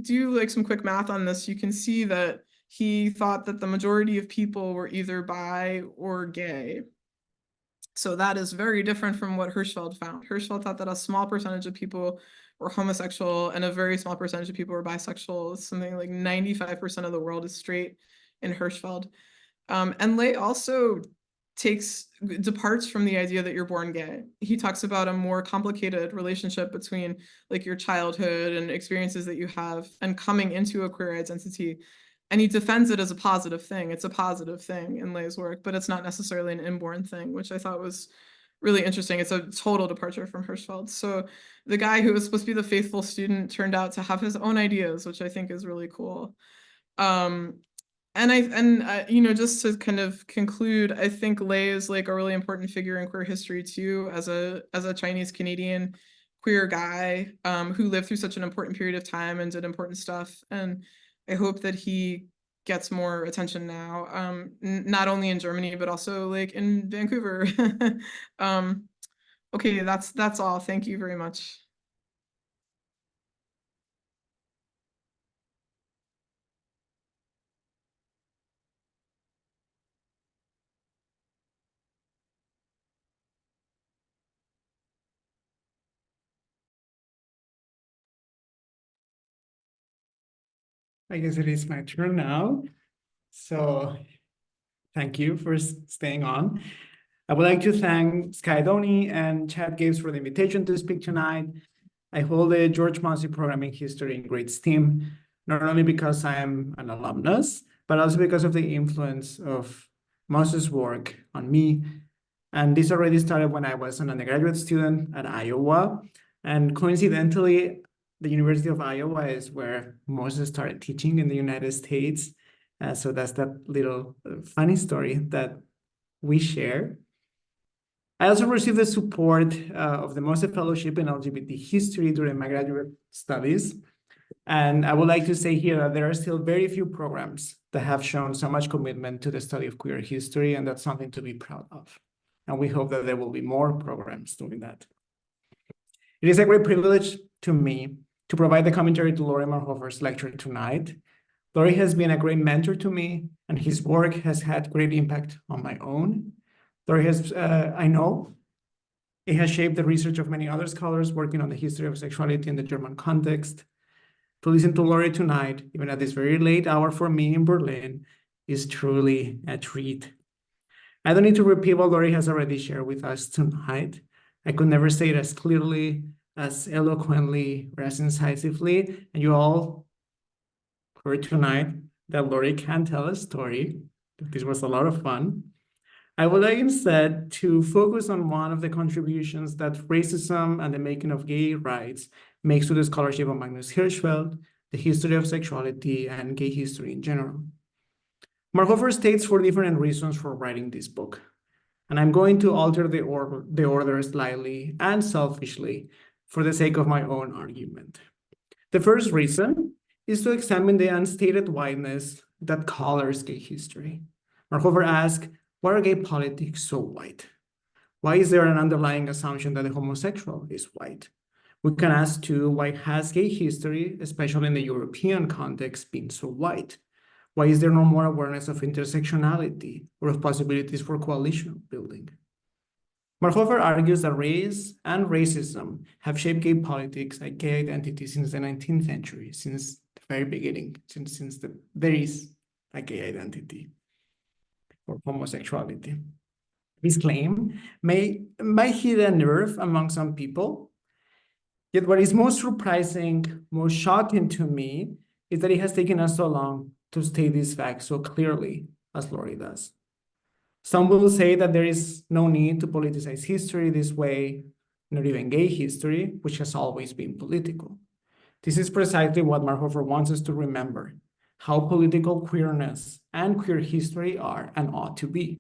do like some quick math on this, you can see that he thought that the majority of people were either bi or gay. So that is very different from what Hirschfeld found. Hirschfeld thought that a small percentage of people were homosexual and a very small percentage of people were bisexual. Something like 95% of the world is straight in Hirschfeld. And Lay also departs from the idea that you're born gay. He talks about a more complicated relationship between like your childhood and experiences that you have and coming into a queer identity. And he defends it as a positive thing. It's a positive thing in Lay's work, but it's not necessarily an inborn thing, which I thought was really interesting. It's a total departure from Hirschfeld. So the guy who was supposed to be the faithful student turned out to have his own ideas, which I think is really cool. You know, just to kind of conclude, I think Lay is like a really important figure in queer history too, as a Chinese Canadian queer guy who lived through such an important period of time and did important stuff. And I hope that he gets more attention now, not only in Germany but also like in Vancouver. Okay, that's all. Thank you very much. I guess it is my turn now. So thank you for staying on. I would like to thank Skydoni and Chad Gibbs for the invitation to speak tonight. I hold the George Mosse Programming History in great esteem, not only because I am an alumnus, but also because of the influence of Mosse's work on me. And this already started when I was an undergraduate student at Iowa. And coincidentally, the University of Iowa is where Mosse started teaching in the United States. So that's that little funny story that we share. I also received the support of the Mosse Fellowship in LGBT history during my graduate studies. And I would like to say here that there are still very few programs that have shown so much commitment to the study of queer history, and that's something to be proud of. And we hope that there will be more programs doing that. It is a great privilege to me to provide the commentary to Laurie Marhoefer's lecture tonight. Laurie has been a great mentor to me, and his work has had great impact on my own. Laurie has, I know, it has shaped the research of many other scholars working on the history of sexuality in the German context. To listen to Laurie tonight, even at this very late hour for me in Berlin, is truly a treat. I don't need to repeat what Laurie has already shared with us tonight. I could never say it as clearly, as eloquently, or as incisively, and you all heard tonight that Laurie can tell a story. This was a lot of fun. I would like instead to focus on one of the contributions that racism and the making of gay rights makes to the scholarship of Magnus Hirschfeld, the history of sexuality, and gay history in general. Marhoefer states 4 different reasons for writing this book, and I'm going to alter the order slightly and selfishly for the sake of my own argument. The first reason is to examine the unstated whiteness that colors gay history. Marhoefer asks, why are gay politics so white? Why is there an underlying assumption that the homosexual is white? We can ask too, why has gay history, especially in the European context, been so white? Why is there no more awareness of intersectionality or of possibilities for coalition building? Marhoefer argues that race and racism have shaped gay politics and gay identity since the 19th century, since the very beginning, since there is a gay identity. for homosexuality. This claim might hit a nerve among some people, yet what is most surprising, most shocking to me, is that it has taken us so long to state these facts so clearly as Laurie does. Some will say that there is no need to politicize history this way, not even gay history, which has always been political. This is precisely what Marhoefer wants us to remember, how political queerness and queer history are and ought to be.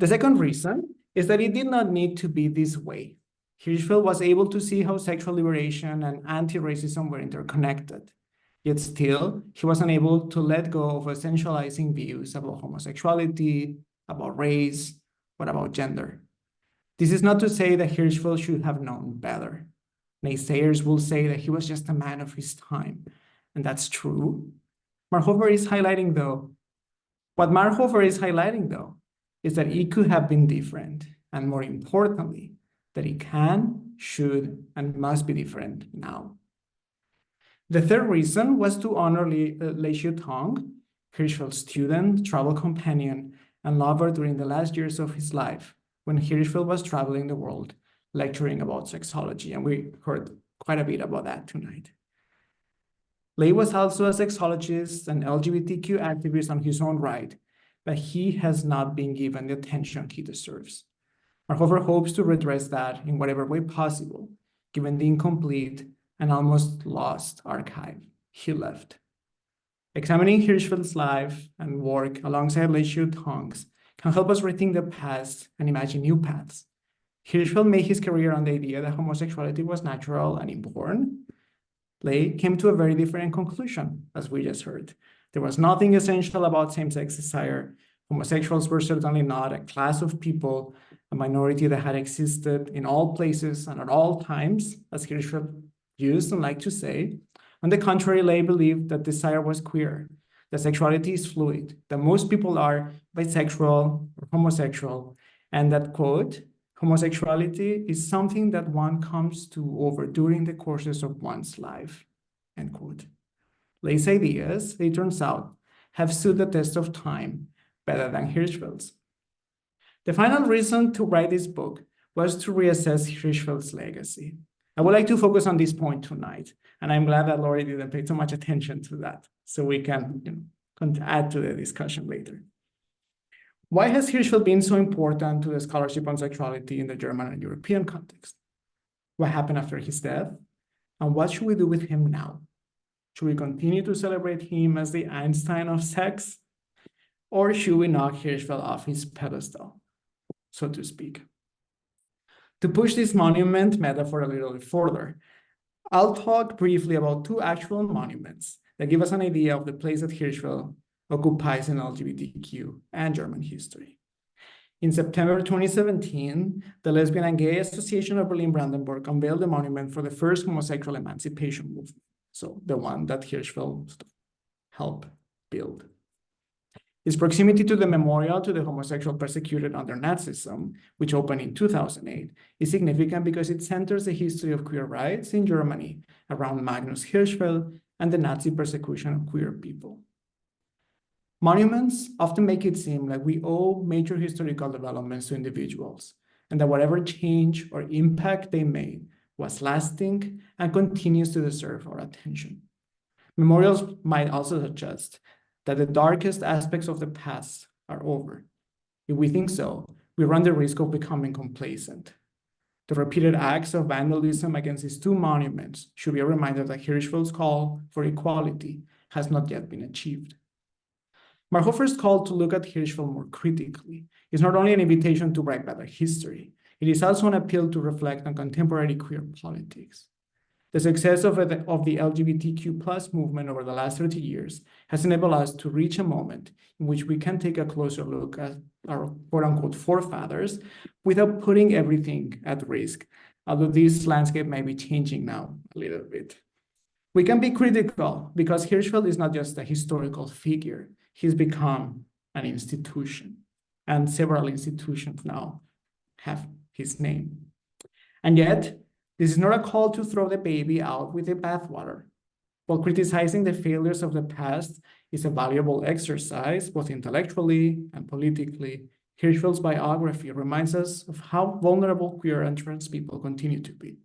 The second reason is that it did not need to be this way. Hirschfeld was able to see how sexual liberation and anti-racism were interconnected. Yet still, he was unable to let go of essentializing views about homosexuality, about race, or about gender. This is not to say that Hirschfeld should have known better. Naysayers will say that he was just a man of his time, and that's true. What Marhoefer is highlighting, though, is that it could have been different, and more importantly, that it can, should, and must be different now. The third reason was to honor Shiu Tong, Hirschfeld's student, travel companion, and lover during the last years of his life, when Hirschfeld was traveling the world, lecturing about sexology, and we heard quite a bit about that tonight. Li was also a sexologist and LGBTQ activist on his own right, but he has not been given the attention he deserves. Marhoefer hopes to redress that in whatever way possible, given the incomplete and almost lost archive he left. Examining Hirschfeld's life and work alongside Shiu Tong's can help us rethink the past and imagine new paths. Hirschfeld made his career on the idea that homosexuality was natural and inborn. Li came to a very different conclusion, as we just heard. There was nothing essential about same-sex desire. Homosexuals were certainly not a class of people, a minority that had existed in all places and at all times, as Hirschfeld used and liked to say. On the contrary, Li believed that desire was queer, that sexuality is fluid, that most people are bisexual or homosexual, and that, quote, homosexuality is something that one comes to over during the courses of one's life, end quote. Li's ideas, it turns out, have stood the test of time better than Hirschfeld's. The final reason to write this book was to reassess Hirschfeld's legacy. I would like to focus on this point tonight, and I'm glad that Laurie didn't pay too much attention to that, so we can add to the discussion later. Why has Hirschfeld been so important to the scholarship on sexuality in the German and European context? What happened after his death? And what should we do with him now? Should we continue to celebrate him as the Einstein of sex? Or should we knock Hirschfeld off his pedestal, so to speak? To push this monument metaphor a little further, I'll talk briefly about two actual monuments that give us an idea of the place that Hirschfeld occupies in LGBTQ and German history. In September 2017, the Lesbian and Gay Association of Berlin-Brandenburg unveiled the monument for the first homosexual emancipation movement, so the one that Hirschfeld helped build. Its proximity to the memorial to the homosexual persecuted under Nazism, which opened in 2008, is significant because it centers the history of queer rights in Germany around Magnus Hirschfeld and the Nazi persecution of queer people. Monuments often make it seem like we owe major historical developments to individuals, and that whatever change or impact they made was lasting and continues to deserve our attention. Memorials might also suggest that the darkest aspects of the past are over. If we think so, we run the risk of becoming complacent. The repeated acts of vandalism against these two monuments should be a reminder that Hirschfeld's call for equality has not yet been achieved. Marhoefer's call to look at Hirschfeld more critically is not only an invitation to write better history, it is also an appeal to reflect on contemporary queer politics. The success of the LGBTQ+ movement over the last 30 years has enabled us to reach a moment in which we can take a closer look at our quote-unquote forefathers without putting everything at risk, although this landscape may be changing now a little bit. We can be critical because Hirschfeld is not just a historical figure, he's become an institution, and several institutions now have his name. And yet, this is not a call to throw the baby out with the bathwater. While criticizing the failures of the past is a valuable exercise, both intellectually and politically, Hirschfeld's biography reminds us of how vulnerable queer and trans people continue to be.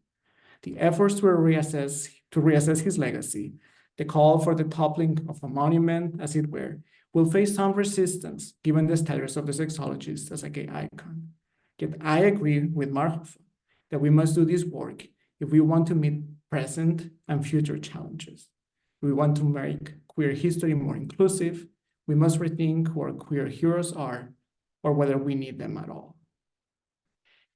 The efforts to reassess his legacy, the call for the toppling of a monument, as it were, will face some resistance given the status of the sexologist as a gay icon. Yet I agree with Marhoefer that we must do this work if we want to meet present and future challenges. If we want to make queer history more inclusive, we must rethink who our queer heroes are or whether we need them at all.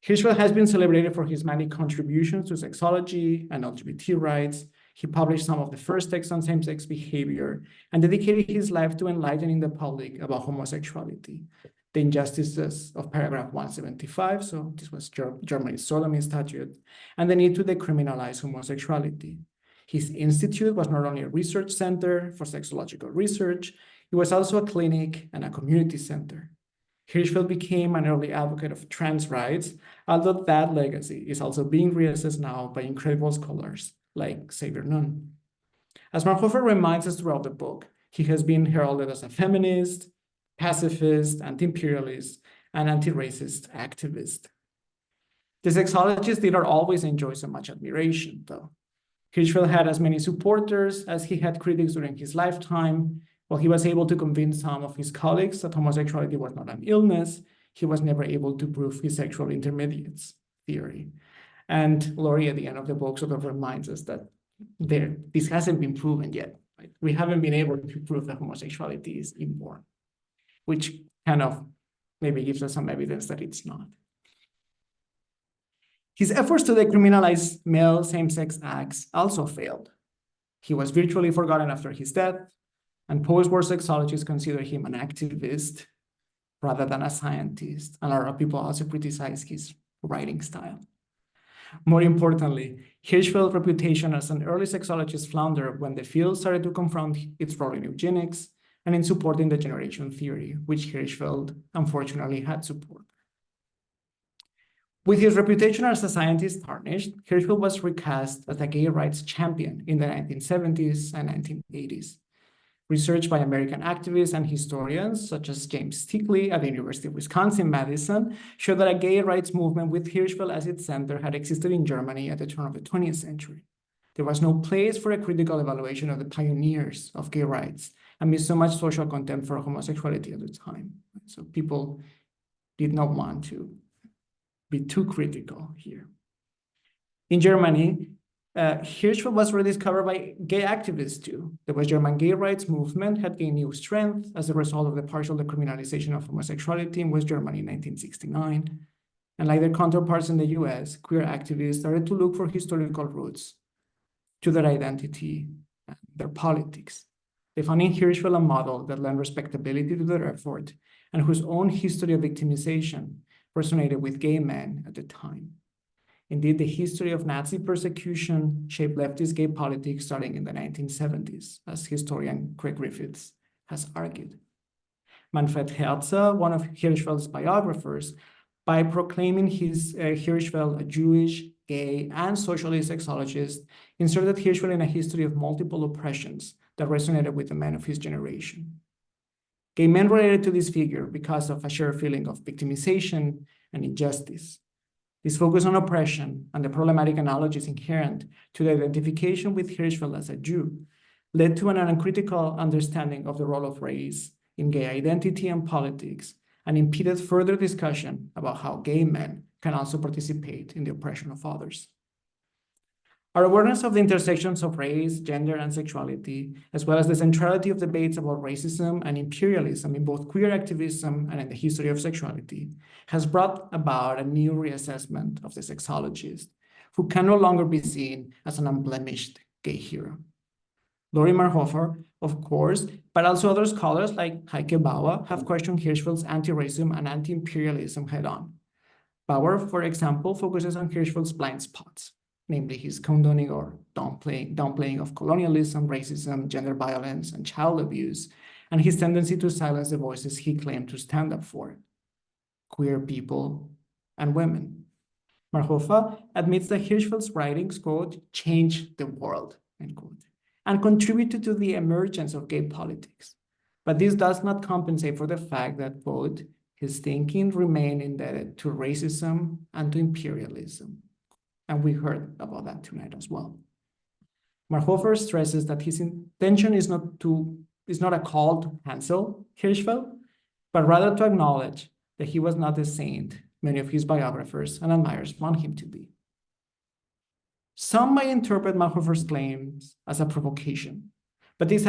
Hirschfeld has been celebrated for his many contributions to sexology and LGBT rights. He published some of the first texts on same-sex behavior and dedicated his life to enlightening the public about homosexuality, the injustices of paragraph 175, so this was Germany's sodomy statute, and the need to decriminalize homosexuality. His institute was not only a research center for sexological research, it was also a clinic and a community center. Hirschfeld became an early advocate of trans rights, although that legacy is also being reassessed now by incredible scholars like Xavier Nunn. As Marhoefer reminds us throughout the book, he has been heralded as a feminist, pacifist, anti-imperialist, and anti-racist activist. The sexologist did not always enjoy so much admiration, though. Hirschfeld had as many supporters as he had critics during his lifetime. While he was able to convince some of his colleagues that homosexuality was not an illness, he was never able to prove his sexual intermediates theory. And Laurie, at the end of the book, sort of reminds us that this hasn't been proven yet. Right? We haven't been able to prove that homosexuality is inborn, which kind of maybe gives us some evidence that it's not. His efforts to decriminalize male same-sex acts also failed. He was virtually forgotten after his death, and post-war sexologists consider him an activist rather than a scientist, and a lot of people also criticize his writing style. More importantly, Hirschfeld's reputation as an early sexologist floundered when the field started to confront its role in eugenics and in supporting the generation theory, which Hirschfeld unfortunately had support. With his reputation as a scientist tarnished, Hirschfeld was recast as a gay rights champion in the 1970s and 1980s. Research by American activists and historians, such as James Stickley at the University of Wisconsin-Madison, showed that a gay rights movement with Hirschfeld as its center had existed in Germany at the turn of the 20th century. There was no place for a critical evaluation of the pioneers of gay rights amid so much social contempt for homosexuality at the time. So people did not want to be too critical here. In Germany, Hirschfeld was rediscovered by gay activists too. The West German gay rights movement had gained new strength as a result of the partial decriminalization of homosexuality in West Germany in 1969. And like their counterparts in the US, queer activists started to look for historical roots to their identity and their politics. They found in Hirschfeld a model that lent respectability to their effort and whose own history of victimization resonated with gay men at the time. Indeed, the history of Nazi persecution shaped leftist gay politics starting in the 1970s, as historian Craig Griffiths has argued. Manfred Herze, one of Hirschfeld's biographers, by proclaiming Hirschfeld a Jewish, gay, and socialist sexologist, inserted Hirschfeld in a history of multiple oppressions that resonated with the men of his generation. Gay men related to this figure because of a shared feeling of victimization and injustice. This focus on oppression and the problematic analogies inherent to the identification with Hirschfeld as a Jew led to an uncritical understanding of the role of race in gay identity and politics, and impeded further discussion about how gay men can also participate in the oppression of others. Our awareness of the intersections of race, gender, and sexuality, as well as the centrality of debates about racism and imperialism in both queer activism and in the history of sexuality, has brought about a new reassessment of the sexologist, who can no longer be seen as an unblemished gay hero. Laurie Marhoefer, of course, but also other scholars like Heike Bauer have questioned Hirschfeld's anti-racism and anti-imperialism head-on. Bauer, for example, focuses on Hirschfeld's blind spots, namely his condoning or downplaying of colonialism, racism, gender violence, and child abuse, and his tendency to silence the voices he claimed to stand up for: queer people and women. Marhoefer admits that Hirschfeld's writings, quote, changed the world, end quote, and contributed to the emergence of gay politics. But this does not compensate for the fact that, quote, his thinking remained indebted to racism and to imperialism. And we heard about that tonight as well. Marhoefer stresses that his intention is not a call to cancel Hirschfeld, but rather to acknowledge that he was not the saint many of his biographers and admirers want him to be. Some might interpret Marhoefer's claims as a provocation, but this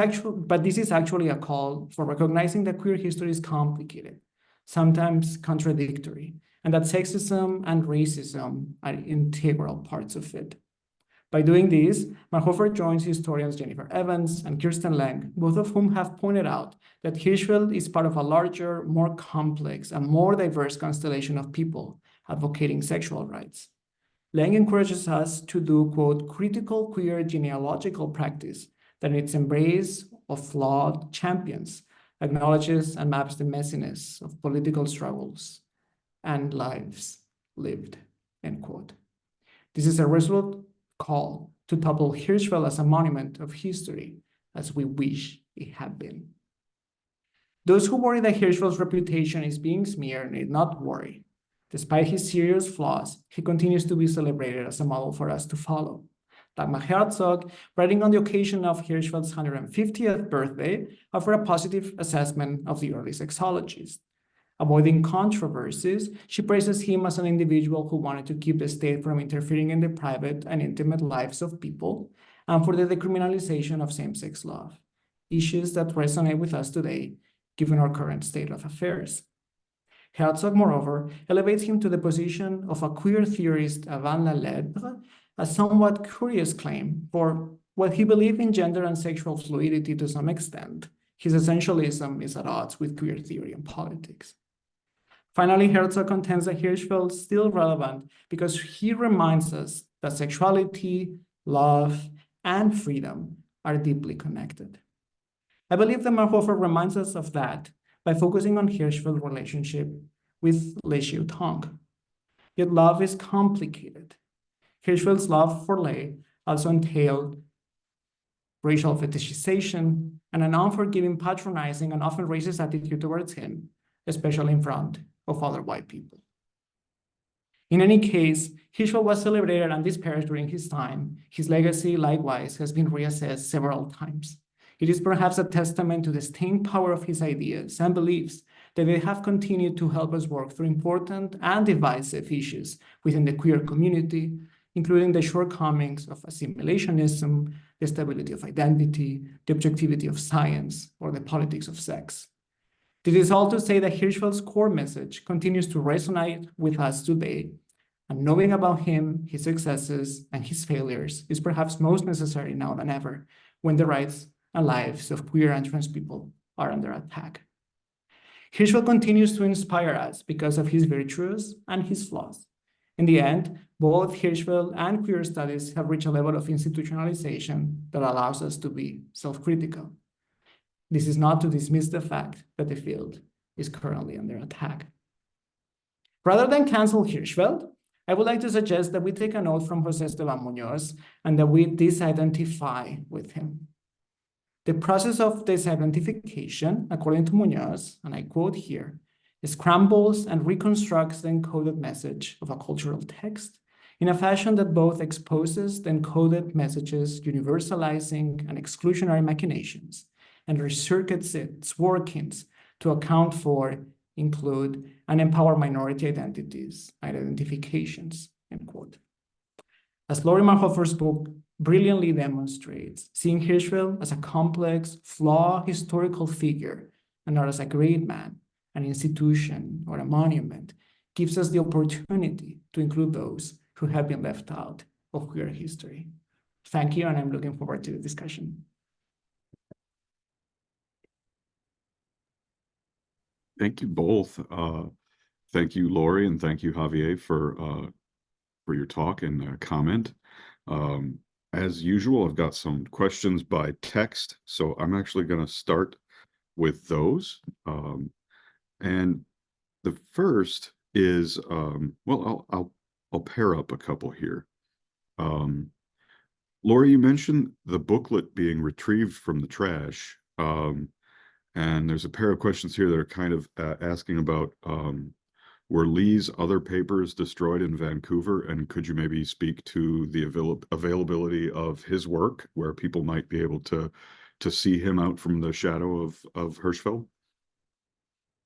is actually a call for recognizing that queer history is complicated, sometimes contradictory, and that sexism and racism are integral parts of it. By doing this, Marhoefer joins historians Jennifer Evans and Kirsten Lang, both of whom have pointed out that Hirschfeld is part of a larger, more complex, and more diverse constellation of people advocating sexual rights. Lang encourages us to do, quote, critical queer genealogical practice that in its embrace of flawed champions acknowledges and maps the messiness of political struggles and lives lived, end quote. This is a resolute call to topple Hirschfeld as a monument of history, as we wish it had been. Those who worry that Hirschfeld's reputation is being smeared need not worry. Despite his serious flaws, he continues to be celebrated as a model for us to follow. Dagmar Herzog, writing on the occasion of Hirschfeld's 150th birthday, offered a positive assessment of the early sexologist. Avoiding controversies, she praises him as an individual who wanted to keep the state from interfering in the private and intimate lives of people, and for the decriminalization of same-sex love, issues that resonate with us today, given our current state of affairs. Herzog, moreover, elevates him to the position of a queer theorist avant la lettre, a somewhat curious claim, for while he believed in gender and sexual fluidity to some extent, his essentialism is at odds with queer theory and politics. Finally, Herzog contends that Hirschfeld is still relevant because he reminds us that sexuality, love, and freedom are deeply connected. I believe that Marhoefer reminds us of that by focusing on Hirschfeld's relationship with Shiu Tong. Yet love is complicated. Hirschfeld's love for Li also entailed racial fetishization and an unforgiving, patronizing, and often racist attitude towards him, especially in front of other white people. In any case, Hirschfeld was celebrated and disparaged during his time. His legacy, likewise, has been reassessed several times. It is perhaps a testament to the staying power of his ideas and beliefs that they have continued to help us work through important and divisive issues within the queer community, including the shortcomings of assimilationism, the stability of identity, the objectivity of science, or the politics of sex. This is all to say that Hirschfeld's core message continues to resonate with us today, and knowing about him, his successes, and his failures is perhaps most necessary now than ever, when the rights and lives of queer and trans people are under attack. Hirschfeld continues to inspire us because of his virtues and his flaws. In the end, both Hirschfeld and queer studies have reached a level of institutionalization that allows us to be self-critical. This is not to dismiss the fact that the field is currently under attack. Rather than cancel Hirschfeld, I would like to suggest that we take a note from José Esteban Muñoz and that we disidentify with him. The process of disidentification, according to Muñoz, and I quote here, scrambles and reconstructs the encoded message of a cultural text in a fashion that both exposes the encoded message's universalizing and exclusionary machinations and recircuits its workings to account for, include, and empower minority identities and identifications, end quote. As Laurie Marhoefer's book brilliantly demonstrates, seeing Hirschfeld as a complex, flawed historical figure and not as a great man, an institution, or a monument, gives us the opportunity to include those who have been left out of queer history. Thank you, and I'm looking forward to the discussion. Thank you both. Thank you, Laurie, and thank you, Javier, for your talk and comment. As usual, I've got some questions by text, so I'm actually going to start with those. And the first is, well, I'll pair up a couple here. Laurie, you mentioned the booklet being retrieved from the trash. And there's a pair of questions here that are kind of asking about were Li's other papers destroyed in Vancouver? And could you maybe speak to the availability of his work where people might be able to see him out from the shadow of Hirschfeld?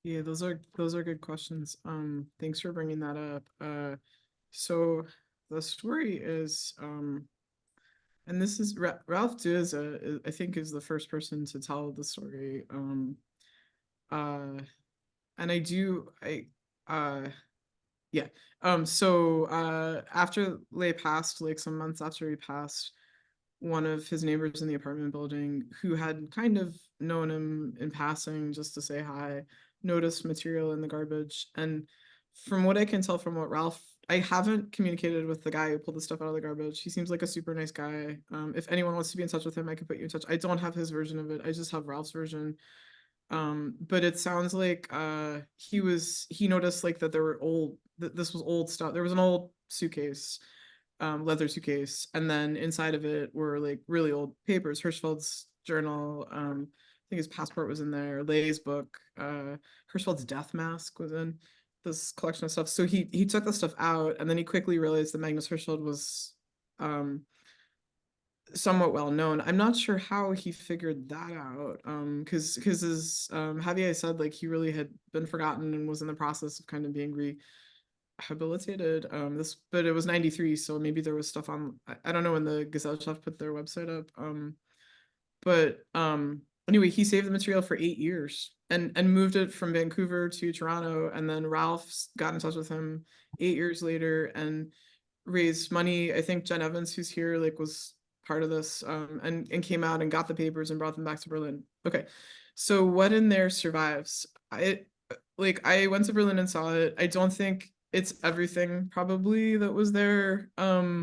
Yeah, those are good questions. Thanks for bringing that up. So the story is and this is Ralph Duez, I think, is the first person to tell the story. And yeah. So after Lay passed, like some months after he passed, one of his neighbors in the apartment building who had kind of known him in passing just to say hi, noticed material in the garbage. And from what I can tell from what I haven't communicated with the guy who pulled the stuff out of the garbage. He seems like a super nice guy. If anyone wants to be in touch with him, I can put you in touch. I don't have his version of it. I just have Ralph's version. But it sounds like he noticed like that there were this was old stuff. There was an old suitcase, leather suitcase, and then inside of it were like really old papers. Hirschfeld's journal, I think his passport was in there, Lay's book, Hirschfeld's death mask was in this collection of stuff. So he took the stuff out, and then he quickly realized that Magnus Hirschfeld was somewhat well known. I'm not sure how he figured that out. Because as Javier said, like he really had been forgotten and was in the process of kind of being rehabilitated. But it was 93, so maybe there was stuff on. I don't know when the Gesellschaft put their website up. But anyway, he saved the material for 8 years and moved it from Vancouver to Toronto, and then Ralph got in touch with him 8 years later and raised money. I think Jen Evans, who's here, like was part of this, and came out and got the papers and brought them back to Berlin. Okay, so what in there survives? I went to Berlin and saw it. I don't think it's everything probably that was there. There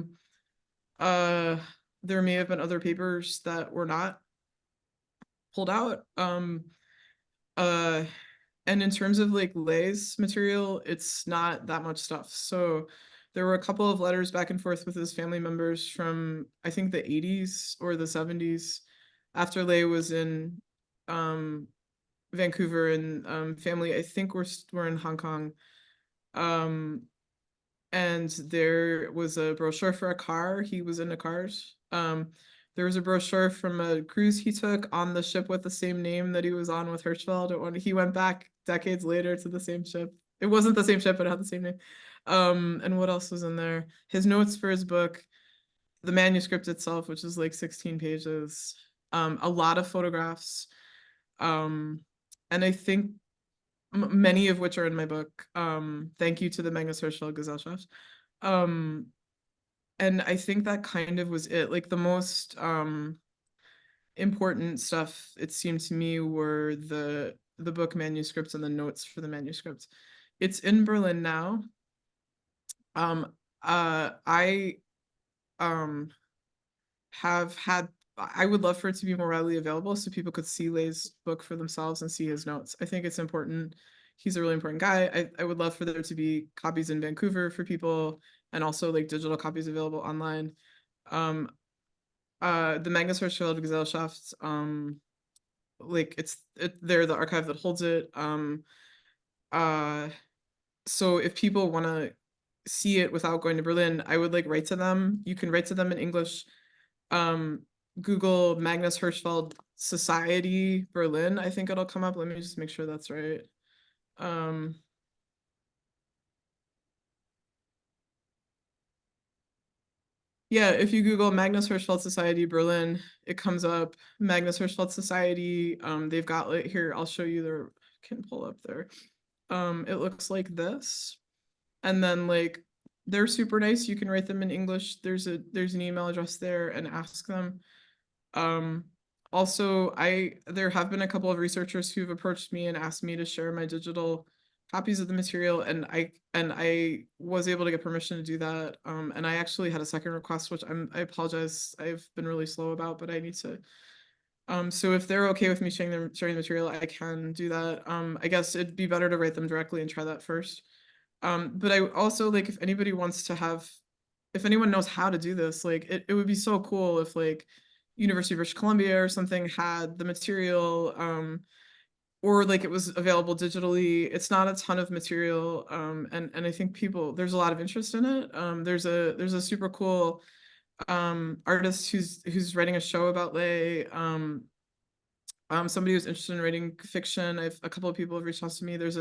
may have been other papers that were not pulled out. And in terms of like Lay's material, it's not that much stuff. So there were a couple of letters back and forth with his family members from I think the 80s or the 70s after Lay was in Vancouver, and family I think were in Hong Kong. And there was a brochure for a car. He was into cars. There was a brochure from a cruise he took on the ship with the same name that he was on with Hirschfeld. When he went back decades later to the same ship. It wasn't the same ship, but it had the same name. And what else was in there? His notes for his book, the manuscript itself, which is like 16 pages, a lot of photographs, and I think many of which are in my book. Thank you to the Magnus Hirschfeld Gesellschaft. And I think that kind of was it. Like the most important stuff, it seemed to me, were the book manuscripts and the notes for the manuscripts. It's in Berlin now. I I would love for it to be more readily available so people could see Lay's book for themselves and see his notes. I think it's important. He's a really important guy. I would love for there to be copies in Vancouver for people, and also like digital copies available online. The Magnus Hirschfeld Gesellschaft, like they're the archive that holds it. So if people want to see it without going to Berlin, I would like write to them. You can write to them in English. Google Magnus Hirschfeld Society Berlin. I think it'll come up. Let me just make sure that's right. Yeah, if you Google Magnus Hirschfeld Society Berlin, it comes up. Magnus Hirschfeld Society. They've got like here. I'll show you their. Can pull up there. It looks like this, and then like they're super nice. You can write them in English. There's an email address there and ask them. Also, there have been a couple of researchers who've approached me and asked me to share my digital copies of the material, and I was able to get permission to do that. And I actually had a second request, which I apologize, I've been really slow about, but I need to. So if they're okay with me sharing the material, I can do that. I guess it'd be better to write them directly and try that first. But I also, like, if anybody wants to have if anyone knows how to do this, like it would be so cool if like University of British Columbia or something had the material, or like it was available digitally. It's not a ton of material, and I think there's a lot of interest in it. There's a super cool artist who's writing a show about Lei. Somebody who's interested in writing fiction. A couple of people have reached out to me. There's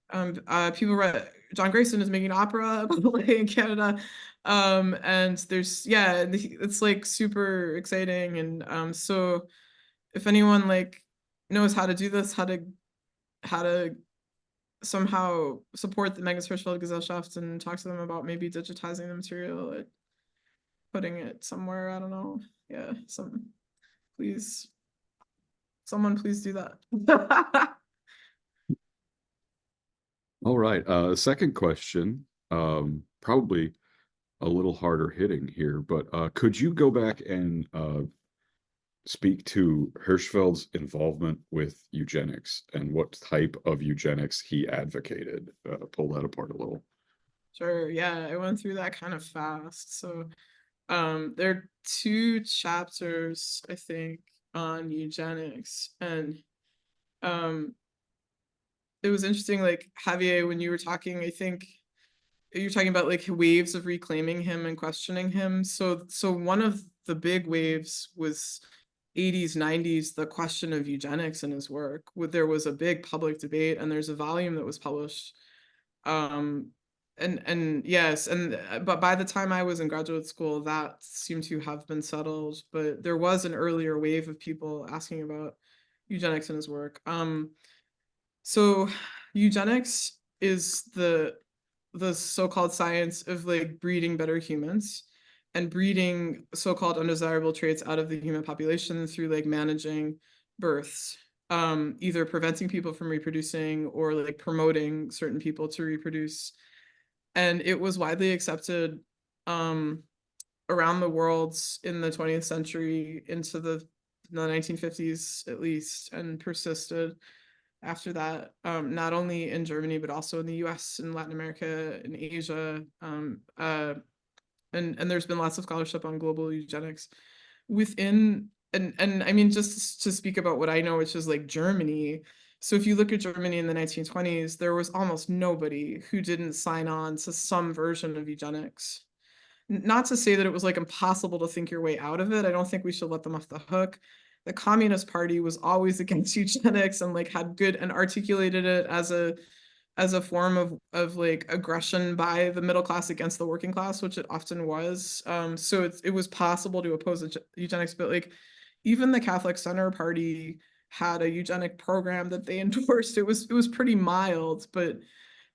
people read John Grayson is making an opera about Lei in Canada. And it's like super exciting. And so if anyone like knows how to do this, how to somehow support the Magnus Hirschfeld Gesellschaft and talk to them about maybe digitizing the material, putting it somewhere, I don't know. Yeah, someone please do that. All right. Second question, probably a little harder hitting here, but could you go back and speak to Hirschfeld's involvement with eugenics and what type of eugenics he advocated? Pull that apart a little. Sure, yeah, I went through that kind of fast. So there are 2 chapters, I think, on eugenics. And it was interesting, like Javier, when you were talking, I think you're talking about like waves of reclaiming him and questioning him. So one of the big waves was 80s, 90s, the question of eugenics in his work. There was a big public debate, and there's a volume that was published. And yes, but by the time I was in graduate school, that seemed to have been settled. But there was an earlier wave of people asking about eugenics in his work. So eugenics is the so-called science of like breeding better humans and breeding so-called undesirable traits out of the human population through like managing births, either preventing people from reproducing or like promoting certain people to reproduce. And it was widely accepted around the world in the 20th century into the 1950s at least, and persisted after that, not only in Germany, but also in the US, in Latin America, in Asia. And there's been lots of scholarship on global eugenics within, and I mean, just to speak about what I know, which is like Germany. So if you look at Germany in the 1920s, there was almost nobody who didn't sign on to some version of eugenics. Not to say that it was like impossible to think your way out of it. I don't think we should let them off the hook. The Communist Party was always against eugenics and like had good and articulated it as a form of like aggression by the middle class against the working class, which it often was. So it was possible to oppose eugenics, but like even the Catholic Center Party had a eugenic program that they endorsed. It was pretty mild, but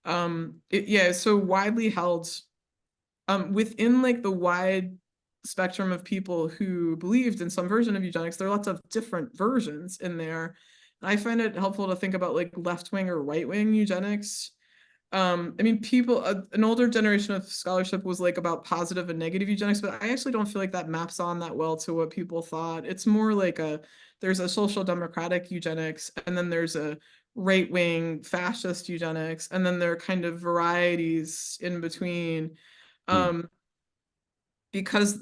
so widely held. Within like the wide spectrum of people who believed in some version of eugenics, there are lots of different versions in there. And I find it helpful to think about like left-wing or right-wing eugenics. I mean, an older generation of scholarship was like about positive and negative eugenics, but I actually don't feel like that maps on that well to what people thought. It's more like there's a social democratic eugenics, and then there's a right-wing fascist eugenics, and then there are kind of varieties in between. Because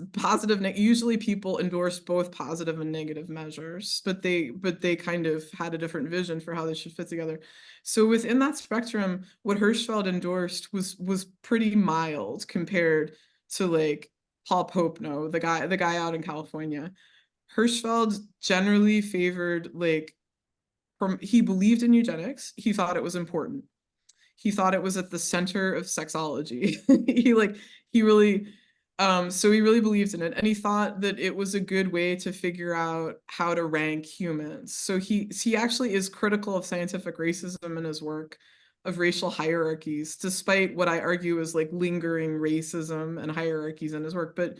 usually people endorse both positive and negative measures, but they kind of had a different vision for how they should fit together. So within that spectrum, what Hirschfeld endorsed was pretty mild compared to like Paul Popenoe, the guy out in California. Hirschfeld generally favored he believed in eugenics. He thought it was important. He thought it was at the center of sexology. he really so he really believed in it, and he thought that it was a good way to figure out how to rank humans. So he actually is critical of scientific racism in his work, of racial hierarchies, despite what I argue is like lingering racism and hierarchies in his work. But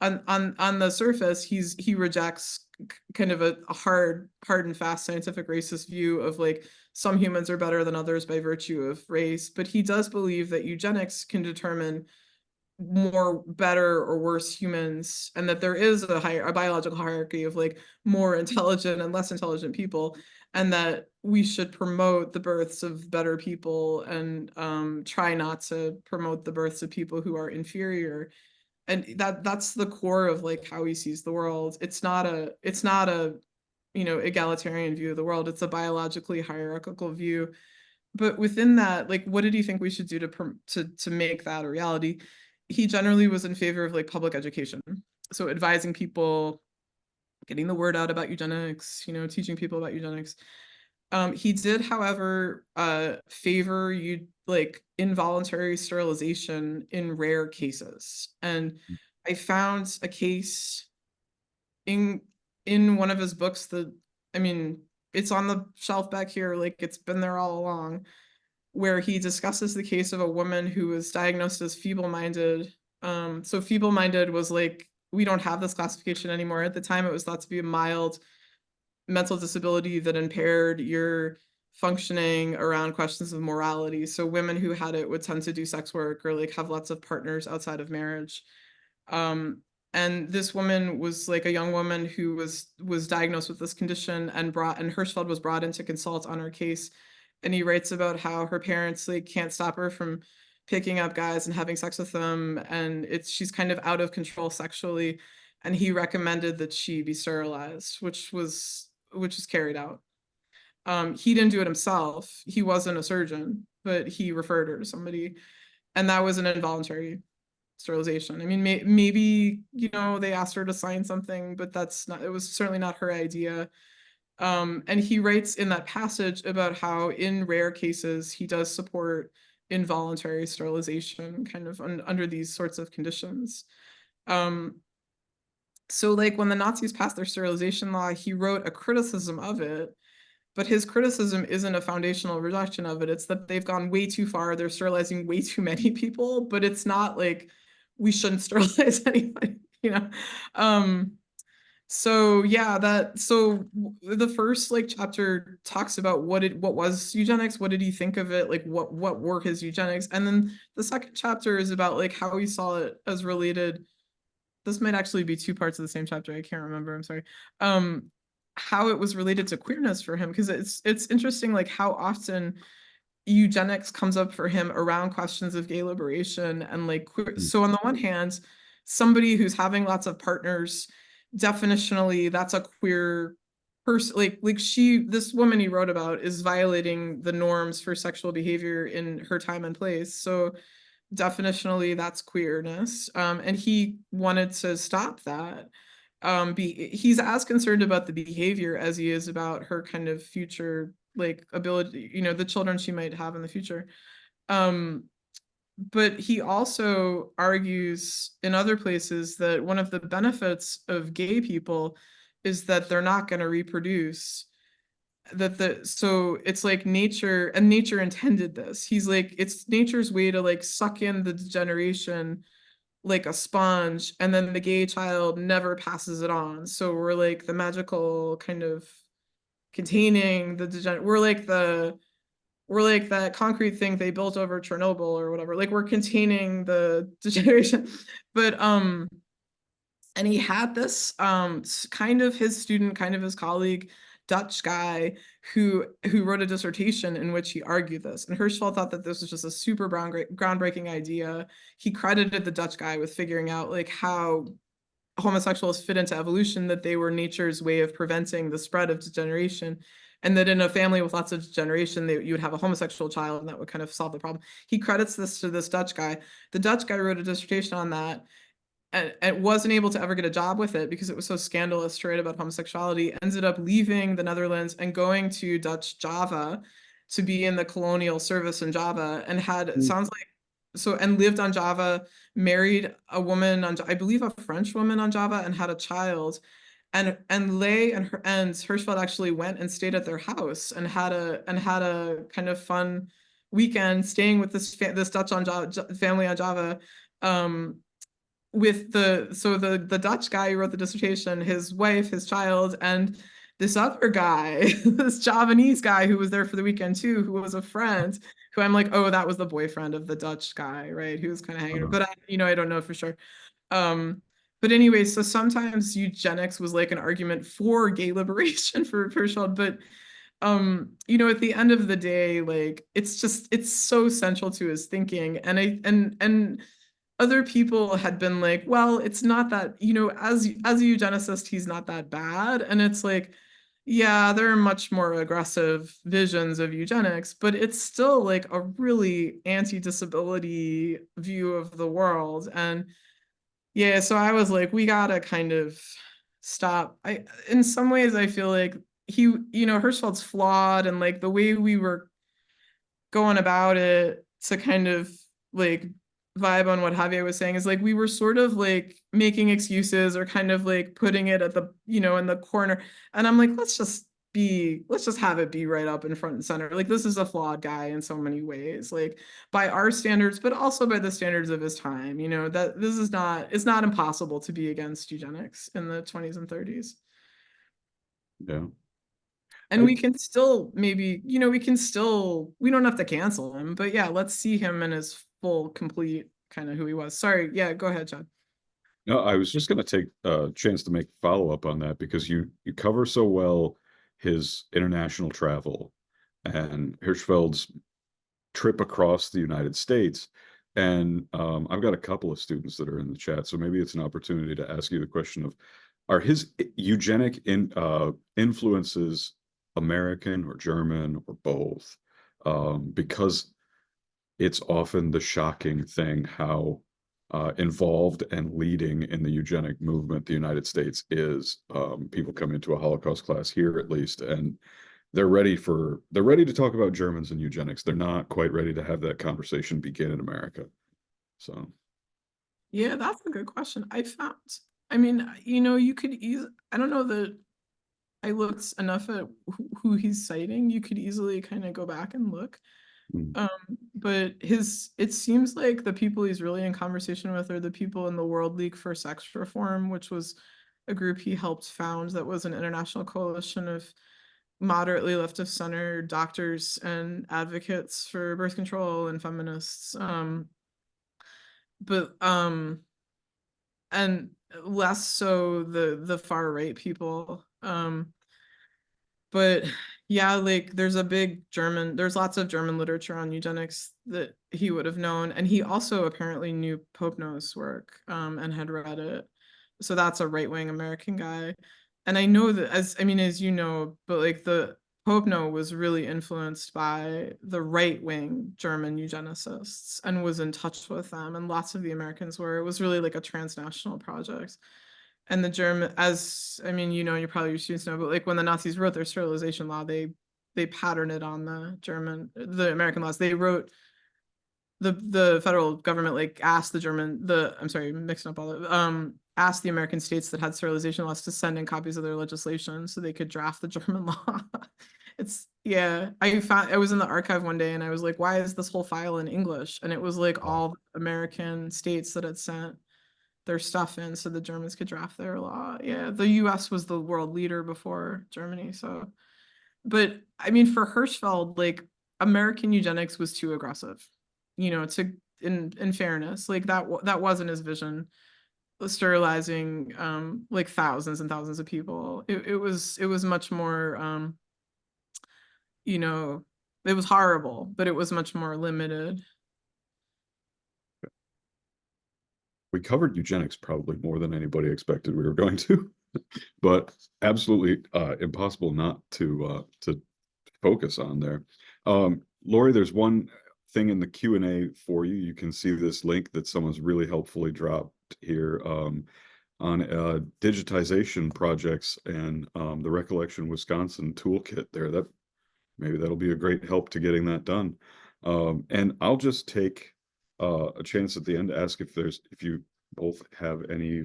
on the surface, he rejects kind of a hard and fast scientific racist view of like some humans are better than others by virtue of race. But he does believe that eugenics can determine more better or worse humans, and that there is a biological hierarchy of like more intelligent and less intelligent people, and that we should promote the births of better people and try not to promote the births of people who are inferior. and that's the core of like how he sees the world. It's not a egalitarian view of the world. It's a biologically hierarchical view. But within that, like, what did he think we should do to make that a reality? He generally was in favor of like public education, so advising people, getting the word out about eugenics, teaching people about eugenics. He did, however, favor like involuntary sterilization in rare cases. And I found a case in one of his books that, I mean, it's on the shelf back here, like it's been there all along, where he discusses the case of a woman who was diagnosed as feeble-minded. So feeble-minded was like, we don't have this classification anymore. At the time, it was thought to be a mild mental disability that impaired your functioning around questions of morality. So women who had it would tend to do sex work or like have lots of partners outside of marriage. And this woman was like a young woman who was diagnosed with this condition and Hirschfeld was brought in to consult on her case. And he writes about how her parents like can't stop her from picking up guys and having sex with them, and she's kind of out of control sexually. And he recommended that she be sterilized, which was carried out. He didn't do it himself. He wasn't a surgeon, but he referred her to somebody, and that was an involuntary sterilization. I mean, maybe they asked her to sign something, but it was certainly not her idea. And he writes in that passage about how in rare cases he does support involuntary sterilization kind of under these sorts of conditions. So like when the Nazis passed their sterilization law, he wrote a criticism of it, but his criticism isn't a foundational rejection of it. It's that they've gone way too far. They're sterilizing way too many people, but it's not like we shouldn't sterilize anybody, So yeah, so the first like chapter talks about what was eugenics, what did he think of it, like what were his eugenics, and then the second chapter is about like how he saw it as related. This might actually be two parts of the same chapter. I can't remember. I'm sorry. How it was related to queerness for him, because it's interesting like how often eugenics comes up for him around questions of gay liberation and like queer. So on the one hand, somebody who's having lots of partners, definitionally that's a queer person. Like this woman he wrote about is violating the norms for sexual behavior in her time and place. So definitionally that's queerness. And he wanted to stop that. He's as concerned about the behavior as he is about her kind of future like ability, the children she might have in the future. But he also argues in other places that one of the benefits of gay people is that they're not going to reproduce. So it's like nature, and nature intended this. He's like, it's nature's way to like suck in the degeneration like a sponge, and then the gay child never passes it on. So we're like the magical kind of containing the we're like that concrete thing they built over Chernobyl or whatever. Like we're containing the degeneration. But and he had this kind of his student, kind of his colleague, Dutch guy who wrote a dissertation in which he argued this. And Hirschfeld thought that this was just a super groundbreaking idea. He credited the Dutch guy with figuring out like how homosexuals fit into evolution, that they were nature's way of preventing the spread of degeneration, and that in a family with lots of degeneration, you would have a homosexual child, and that would kind of solve the problem. He credits this to this Dutch guy. The Dutch guy wrote a dissertation on that, and wasn't able to ever get a job with it because it was so scandalous to write about homosexuality. Ended up leaving the Netherlands and going to Dutch Java to be in the colonial service in Java, and and lived on Java, married a woman I believe a French woman on Java, and had a child. And Lay and Hirschfeld actually went and stayed at their house and had a kind of fun weekend staying with this Dutch family on Java. With the Dutch guy who wrote the dissertation, his wife, his child, and this other guy, this Javanese guy who was there for the weekend too, who was a friend, who I'm like, oh, that was the boyfriend of the Dutch guy, right? Who was kind of hanging, but I don't know for sure. But anyway, so sometimes eugenics was like an argument for gay liberation for Hirschfeld, but at the end of the day, like it's so central to his thinking, and other people had been like, well, it's not that, you know, as a eugenicist, he's not that bad. And it's like, yeah, there are much more aggressive visions of eugenics, but it's still like a really anti-disability view of the world. And yeah, so I was like, we gotta kind of stop. In some ways, I feel like he, you know, Hirschfeld's flawed, and like the way we were going about it to kind of like vibe on what Javier was saying is like we were sort of like making excuses or kind of like putting it at the, you know, in the corner. And I'm like, let's just have it be right up in front and center. Like this is a flawed guy in so many ways, like by our standards, but also by the standards of his time, you know, that this is not, it's not impossible to be against eugenics in the 20s and 30s. Yeah. And we can still maybe, you know, we don't have to cancel him, but yeah, let's see him in his full, complete kind of who he was. Sorry. Yeah, go ahead, Chad. No, I was just going to take a chance to make follow up on that because you cover so well his international travel and Hirschfeld's trip across the United States. And I've got a couple of students that are in the chat, so maybe it's an opportunity to ask you the question of, are his eugenic influences American or German or both? Because it's often the shocking thing how involved and leading in the eugenic movement the United States is. People come into a Holocaust class here at least, and they're ready to talk about Germans and eugenics. They're not quite ready to have that conversation begin in America. So yeah, that's a good question. I mean, you know, you could I don't know that I looked enough at who he's citing. You could easily kind of go back and look. But it seems like the people he's really in conversation with are the people in the World League for Sex Reform, which was a group he helped found that was an international coalition of moderately left of center doctors and advocates for birth control and feminists. But and less so the far right people. But yeah, like there's lots of German literature on eugenics that he would have known. And he also apparently knew Popeno's work and had read it. So that's a right-wing American guy. And I know that as you know, but like the Popeno was really influenced by the right-wing German eugenicists and was in touch with them. And lots of the Americans were. It was really like a transnational project. And the German, you know, you probably your students know, but like when the Nazis wrote their sterilization law, they patterned it on the American laws. They wrote the federal government like asked asked the American states that had sterilization laws to send in copies of their legislation so they could draft the German law. I was in the archive one day and I was like, why is this whole file in English? And it was like all American states that had sent their stuff in so the Germans could draft their law. Yeah, the US was the world leader before Germany. So, but I mean, for Hirschfeld, like American eugenics was too aggressive, you know, in fairness, like that wasn't his vision. Sterilizing like thousands and thousands of people. It was much more you know, it was horrible, but it was much more limited. we covered eugenics probably more than anybody expected we were going to, but absolutely impossible not to focus on there. Laurie, there's one thing in the Q&A for you. You can see this link that someone's really helpfully dropped here on digitization projects and the Recollection Wisconsin toolkit there. Maybe that'll be a great help to getting that done. And I'll just take a chance at the end to ask if you both have any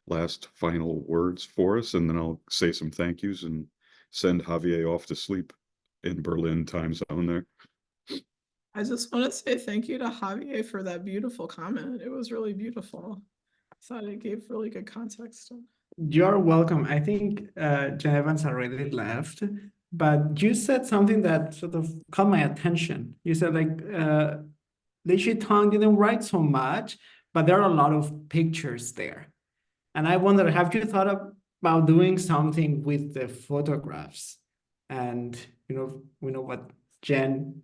last final words for us, and then I'll say some thank yous and send Javier off to sleep in Berlin time zone there. I just want to say thank you to Javier for that beautiful comment. It was really beautiful. I thought it gave really good context. You're welcome. I think Jen Evans already left, but you said something that sort of caught my attention. You said like Shiu Tong didn't write so much, but there are a lot of pictures there. And I wonder, have you thought about doing something with the photographs? And, you know, we know what Jen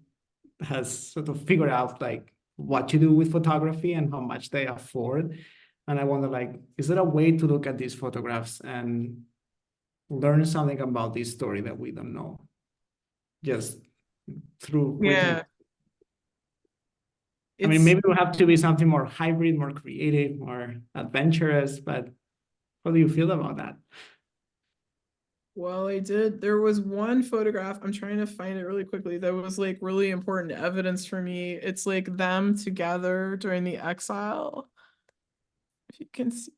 has sort of figured out, like what to do with photography and how much they afford. And I wonder, like, is there a way to look at these photographs and learn something about this story that we don't know? Just through quickly. Yeah. I mean, It's maybe it will have to be something more hybrid, more creative, more adventurous, but how do you feel about that? well, there was one photograph, I'm trying to find it really quickly, that was like really important evidence for me. It's like them together during the exile. If you can see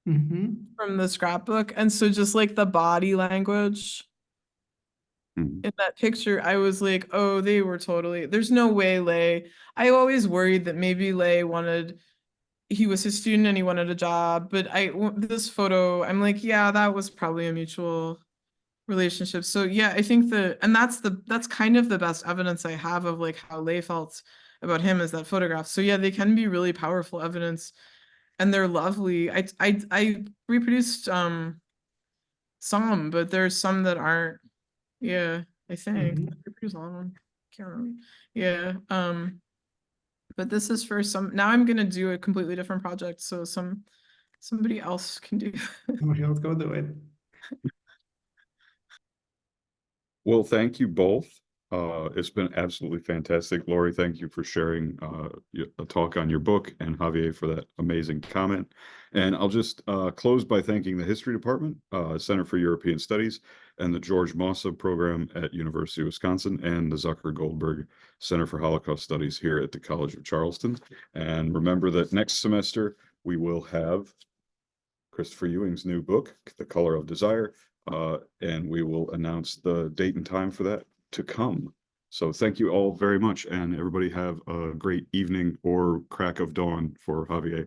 Mhm. from the scrapbook. And so just like the body language Mhm. in that picture, I was like, oh, they were totally, there's no way Lei. I always worried that maybe Lei he was his student and he wanted a job, but this photo, I'm like, yeah, that was probably a mutual relationship. So yeah, I think that's kind of the best evidence I have of like how Lei felt about him is that photograph. So yeah, they can be really powerful evidence, and they're lovely. I reproduced some, but there's some that aren't. Yeah, I think Mhm. I reproduced all of them. Can't remember. Yeah. But this is for some. Now I'm gonna do a completely different project, so somebody else can do. Let's go do it. Well, thank you both. It's been absolutely fantastic. Laurie, thank you for sharing a talk on your book, and Javier for that amazing comment. And I'll just close by thanking the History Department, Center for European Studies, and the George Mosse program at University of Wisconsin, and the Zucker Goldberg Center for Holocaust Studies here at the College of Charleston. And remember that next semester we will have Christopher Ewing's new book, The Color of Desire, and we will announce the date and time for that to come. So thank you all very much, and everybody have a great evening or crack of dawn for Javier.